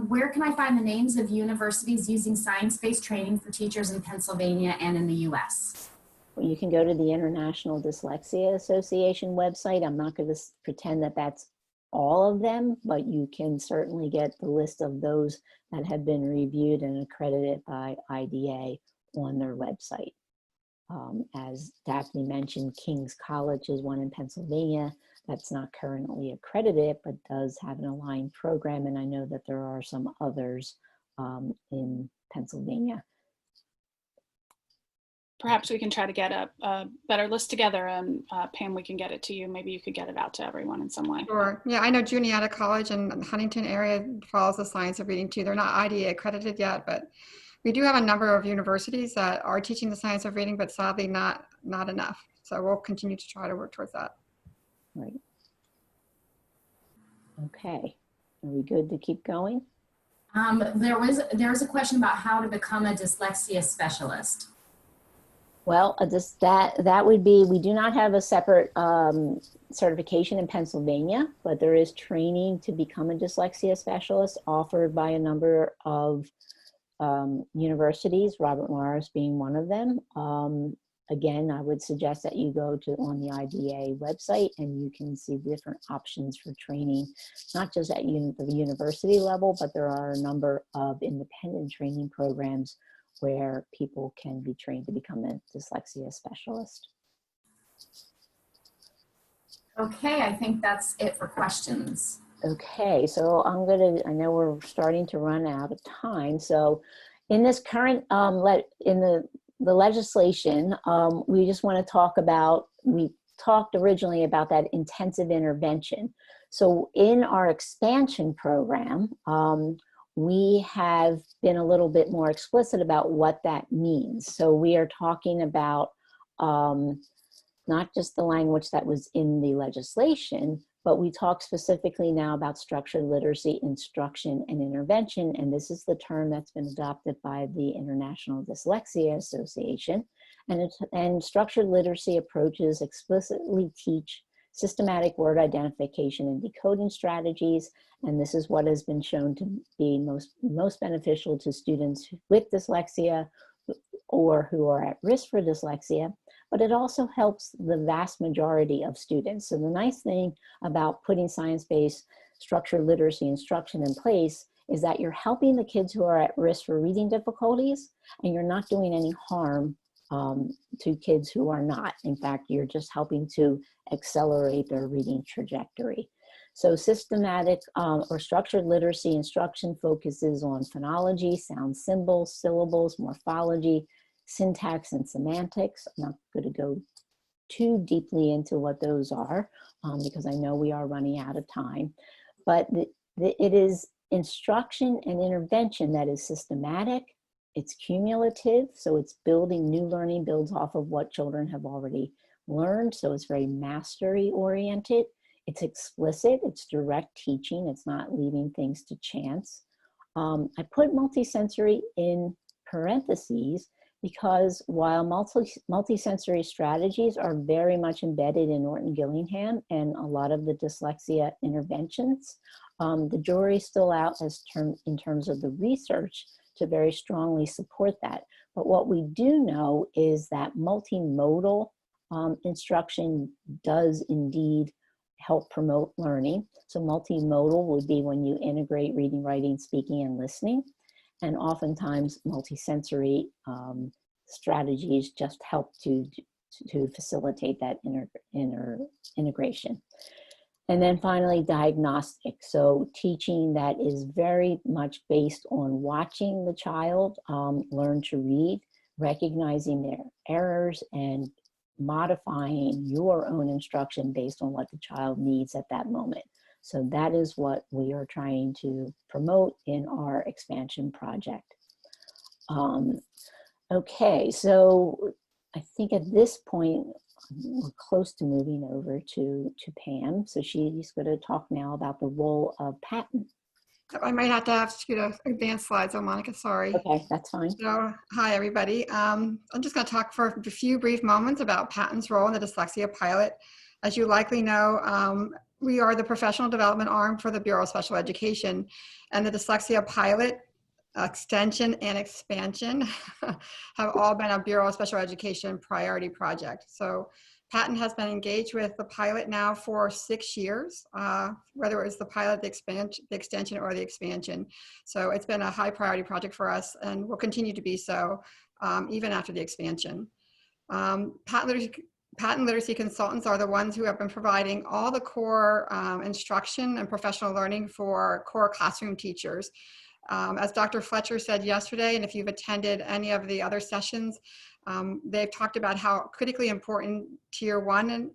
Where can I find the names of universities using science-based training for teachers in Pennsylvania and in the US?
Well, you can go to the International Dyslexia Association website. I'm not going to pretend that that's all of them, but you can certainly get the list of those that have been reviewed and accredited by IDA on their website. As Daphne mentioned, King's College is one in Pennsylvania that's not currently accredited, but does have an aligned program. And I know that there are some others in Pennsylvania.
Perhaps we can try to get a better list together, and Pam, we can get it to you. Maybe you could get it out to everyone in some way.
Sure. Yeah, I know Juniata College in the Huntington area follows the science of reading too. They're not IDA accredited yet, but we do have a number of universities that are teaching the science of reading, but sadly not enough. So we'll continue to try to work towards that.
Right. Okay. Are we good to keep going?
There was a question about how to become a dyslexia specialist.
Well, that would be, we do not have a separate certification in Pennsylvania, but there is training to become a dyslexia specialist offered by a number of universities, Robert Morris being one of them. Again, I would suggest that you go on the IDA website and you can see different options for training, not just at the university level, but there are a number of independent training programs where people can be trained to become a dyslexia specialist.
Okay, I think that's it for questions.
Okay, so I know we're starting to run out of time. So in this current, in the legislation, we just want to talk about, we talked originally about that intensive intervention. So in our expansion program, we have been a little bit more explicit about what that means. So we are talking about not just the language that was in the legislation, but we talk specifically now about structured literacy, instruction, and intervention. And this is the term that's been adopted by the International Dyslexia Association. And structured literacy approaches explicitly teach systematic word identification and decoding strategies. And this is what has been shown to be most beneficial to students with dyslexia or who are at risk for dyslexia, but it also helps the vast majority of students. So the nice thing about putting science-based structured literacy instruction in place is that you're helping the kids who are at risk for reading difficulties, and you're not doing any harm to kids who are not. In fact, you're just helping to accelerate their reading trajectory. So systematic or structured literacy instruction focuses on phonology, sound symbols, syllables, morphology, syntax, and semantics. I'm not going to go too deeply into what those are because I know we are running out of time. But it is instruction and intervention that is systematic. It's cumulative, so it's building new learning, builds off of what children have already learned. So it's very mastery oriented. It's explicit, it's direct teaching. It's not leaving things to chance. I put multisensory in parentheses because while multisensory strategies are very much embedded in Norton Gillingham and a lot of the dyslexia interventions, the jury's still out in terms of the research to very strongly support that. But what we do know is that multimodal instruction does indeed help promote learning. So multimodal would be when you integrate reading, writing, speaking, and listening. And oftentimes multisensory strategies just help to facilitate that integration. And then finally, diagnostic. So teaching that is very much based on watching the child learn to read, recognizing their errors, and modifying your own instruction based on what the child needs at that moment. So that is what we are trying to promote in our expansion project. Okay, so I think at this point, we're close to moving over to Pam. So she's going to talk now about the role of patent.
I might have to ask you to advance slides, oh, Monica, sorry.
Okay, that's fine.
So, hi, everybody. I'm just going to talk for a few brief moments about patent's role in the dyslexia pilot. As you likely know, we are the professional development arm for the Bureau of Special Education, and the dyslexia pilot, extension, and expansion have all been a Bureau of Special Education priority project. So Patent has been engaged with the pilot now for 6 years, whether it was the pilot, the extension, or the expansion. So it's been a high priority project for us and will continue to be so even after the expansion. Patent literacy consultants are the ones who have been providing all the core instruction and professional learning for core classroom teachers. As Dr. Fletcher said yesterday, and if you've attended any of the other sessions, they've talked about how critically important tier one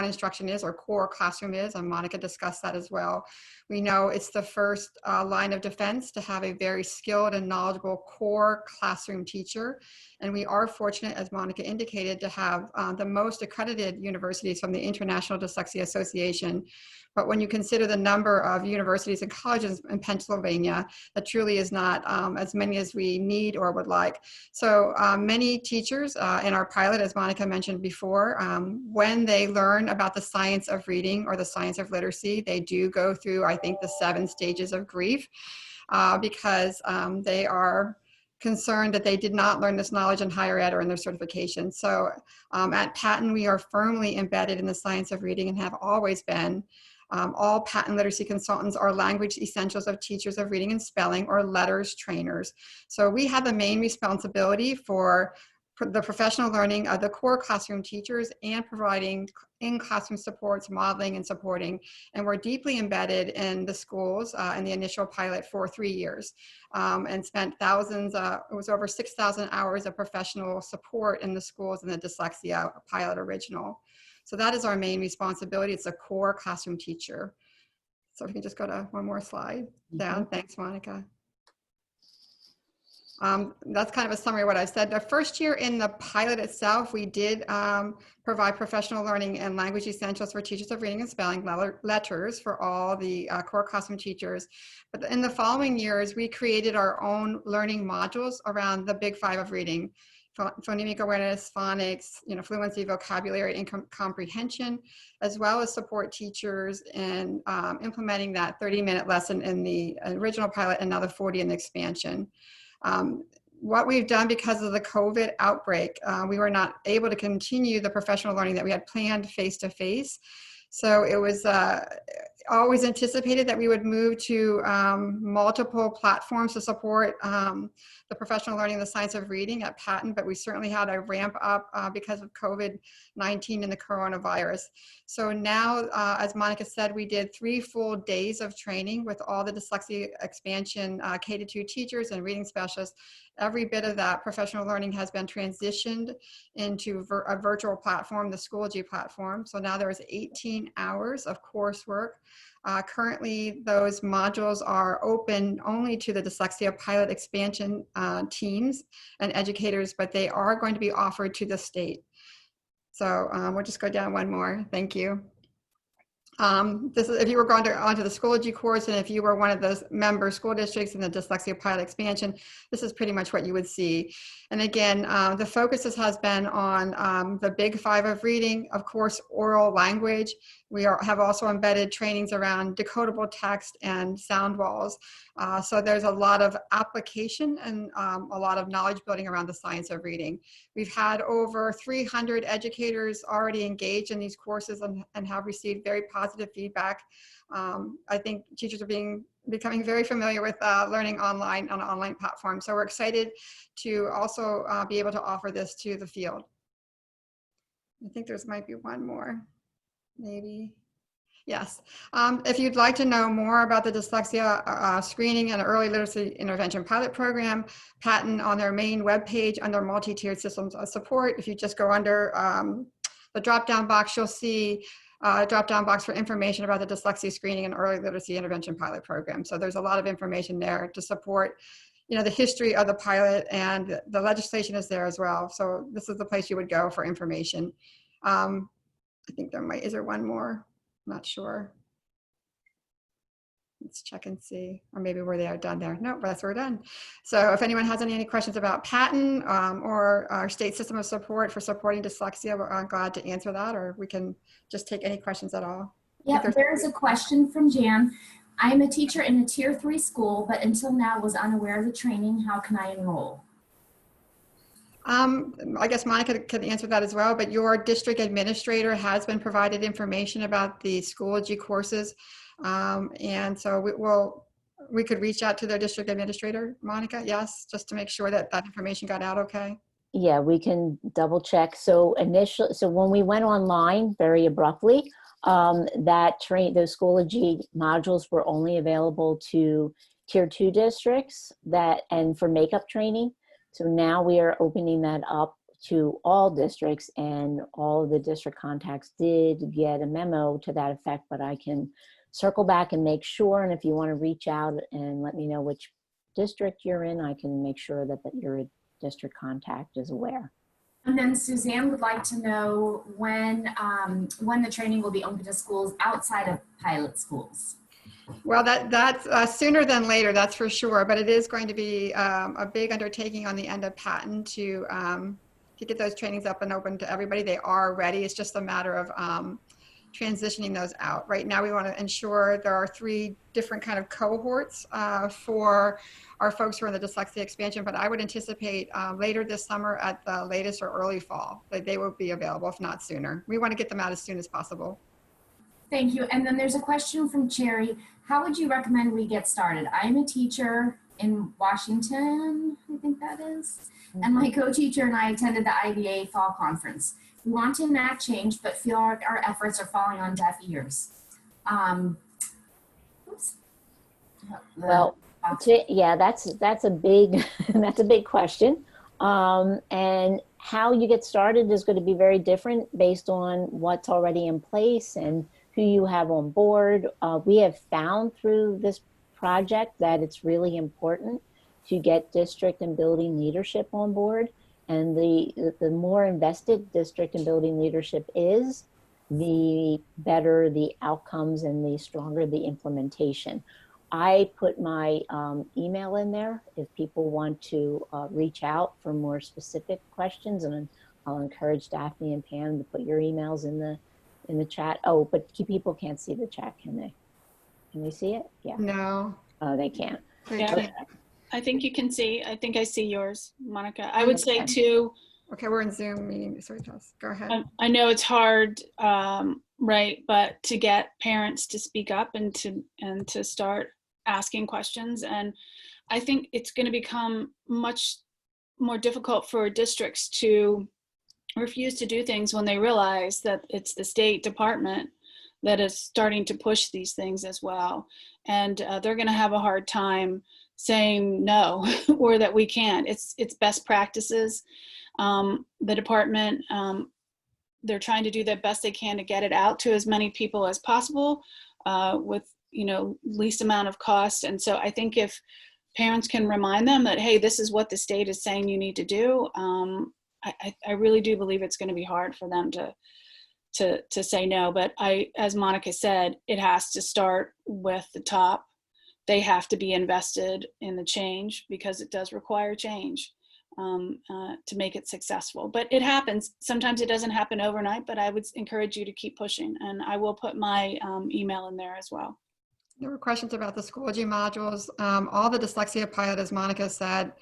instruction is, or core classroom is, and Monica discussed that as well. We know it's the first line of defense to have a very skilled and knowledgeable core classroom teacher. And we are fortunate, as Monica indicated, to have the most accredited universities from the International Dyslexia Association. But when you consider the number of universities and colleges in Pennsylvania, that truly is not as many as we need or would like. So many teachers in our pilot, as Monica mentioned before, when they learn about the science of reading or the science of literacy, they do go through, I think, the 7 stages of grief because they are concerned that they did not learn this knowledge in higher ed or in their certification. So at Patent, we are firmly embedded in the science of reading and have always been. All patent literacy consultants are language essentials of teachers of reading and spelling, or letters trainers. So we have the main responsibility for the professional learning of the core classroom teachers and providing in-classroom supports, modeling and supporting. And we're deeply embedded in the schools in the initial pilot for 3 years and spent thousands, it was over 6,000 hours of professional support in the schools in the dyslexia pilot original. So that is our main responsibility. It's a core classroom teacher. So if you can just go to one more slide down. Thanks, Monica. That's kind of a summary of what I said. The first year in the pilot itself, we did provide professional learning and language essentials for teachers of reading and spelling, letters for all the core classroom teachers. But in the following years, we created our own learning modules around the big 5 of reading: phonemic awareness, phonics, fluency, vocabulary, and comprehension, as well as support teachers in implementing that 30-minute lesson in the original pilot and now the 40 in the expansion. What we've done because of the COVID outbreak, we were not able to continue the professional learning that we had planned face-to-face. So it was always anticipated that we would move to multiple platforms to support the professional learning, the science of reading at Patton, but we certainly had a ramp up because of COVID-19 and the coronavirus. So now, as Monica said, we did 3 full days of training with all the dyslexia expansion K-2 teachers and reading specialists. Every bit of that professional learning has been transitioned into a virtual platform, the Schoology platform. So now there's 18 hours of coursework. Currently, those modules are open only to the dyslexia pilot expansion teams and educators, but they are going to be offered to the state. So we'll just go down one more. Thank you. This is if you were going onto the Schoology course, and if you were one of those member school districts in the dyslexia pilot expansion, this is pretty much what you would see. And again, the focus has been on the big 5 of reading, of course, oral language. We have also embedded trainings around decodable text and sound walls. So there's a lot of application and a lot of knowledge building around the science of reading. We've had over 300 educators already engaged in these courses and have received very positive feedback. I think teachers are becoming very familiar with learning online on an online platform. So we're excited to also be able to offer this to the field. I think there's might be one more, maybe. Yes. If you'd like to know more about the dyslexia screening and early literacy intervention pilot program, Patton on their main webpage under multi-tiered systems of support, if you just go under the drop-down box, you'll see a drop-down box for information about the dyslexia screening and early literacy intervention pilot program. So there's a lot of information there to support the history of the pilot, and the legislation is there as well. So this is the place you would go for information. I think is there one more? Not sure. Let's check and see, or maybe where they are done there. No, that's we're done. So if anyone has any questions about Patton or our state system of support for supporting dyslexia, we're glad to answer that, or we can just take any questions at all.
Yeah, there's a question from Jan. I am a teacher in a tier 3 school, but until now was unaware of the training. How can I enroll?
I guess Monica could answer that as well, but your district administrator has been provided information about the Schoology courses. And so we could reach out to their district administrator, Monica, yes, just to make sure that that information got out okay.
Yeah, we can double check. So when we went online very abruptly, those Schoology modules were only available to tier 2 districts and for makeup training. So now we are opening that up to all districts, and all of the district contacts did get a memo to that effect, but I can circle back and make sure. And if you want to reach out and let me know which district you're in, I can make sure that your district contact is aware.
And then Suzanne would like to know when the training will be open to schools outside of pilot schools.
Well, that's sooner than later, that's for sure. But it is going to be a big undertaking on the end of Patton to get those trainings up and open to everybody. They are ready. It's just a matter of transitioning those out. Right now, we want to ensure there are 3 different kind of cohorts for our folks who are in the dyslexia expansion. But I would anticipate later this summer at the latest or early fall that they will be available, if not sooner. We want to get them out as soon as possible.
Thank you. And then there's a question from Cherry. How would you recommend we get started? I'm a teacher in Washington, I think that is, and my co-teacher and I attended the IDA fall conference. We want to enact change, but feel like our efforts are falling on deaf ears.
Well, yeah, that's a big that's a big question. And how you get started is going to be very different based on what's already in place and who you have on board. We have found through this project that it's really important to get district and building leadership on board. And the more invested district and building leadership is, the better the outcomes and the stronger the implementation. I put my email in there if people want to reach out for more specific questions, and I'll encourage Daphne and Pam to put your emails in the chat. Oh, but people can't see the chat, can they? Can they see it? Yeah.
No.
Oh, they can't.
Yeah,
Okay.
I think you can see. I think I see yours, Monica. I would say
Okay.
too.
Okay, we're in Zoom meeting. Sorry, Jess. Go ahead.
I know it's hard, right? But to get parents to speak up and to start asking questions, and I think it's going to become much more difficult for districts to refuse to do things when they realize that it's the State Department that is starting to push these things as well, and they're going to have a hard time saying no or that we can't. It's best practices. The department, they're trying to do the best they can to get it out to as many people as possible with least amount of cost. And so I think if parents can remind them that, hey, this is what the state is saying you need to do, I really do believe it's going to be hard for them to say no. But as Monica said, it has to start with the top. They have to be invested in the change because it does require change to make it successful. But it happens. Sometimes it doesn't happen overnight, but I would encourage you to keep pushing. And I will put my email in there as well.
There were questions about the Schoology modules. All the dyslexia pilot, as Monica said,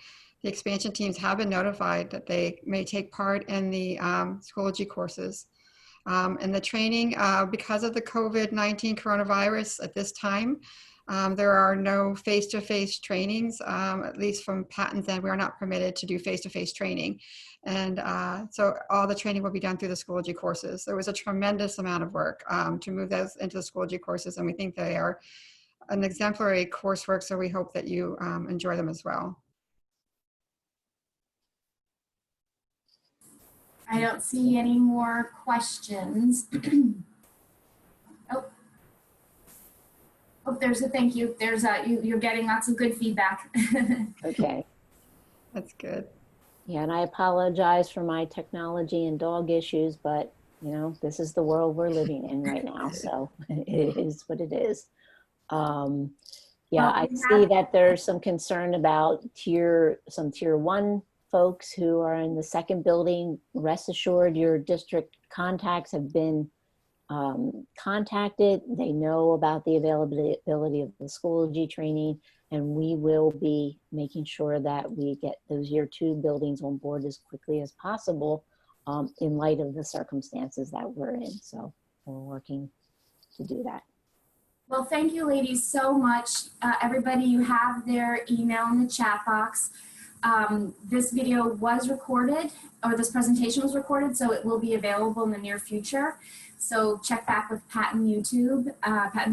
the expansion teams have been notified that they may take part in the Schoology courses. And the training, because of the COVID-19 coronavirus at this time, there are no face-to-face trainings, at least from Patton's end. We are not permitted to do face-to-face training. And so all the training will be done through the Schoology courses. There was a tremendous amount of work to move those into the Schoology courses, and we think they are an exemplary coursework, so we hope that you enjoy them as well.
I don't see any more questions. Oh, there's a thank you. There's you're getting lots of good feedback.
Okay.
That's good.
Yeah, and I apologize for my technology and dog issues, but this is the world we're living in right now, so it is what it is. Yeah, I see that there's some concern about some tier 1 folks who are in the second building. Rest assured, your district contacts have been contacted. They know about the availability of the Schoology training, and we will be making sure that we get those year 2 buildings on board as quickly as possible in light of the circumstances that we're in. So we're working to do that.
Well, thank you, ladies, so much. Everybody, you have their email in the chat box. This video was recorded, or this presentation was recorded, so it will be available in the near future. So check back with Pat and YouTube, Pat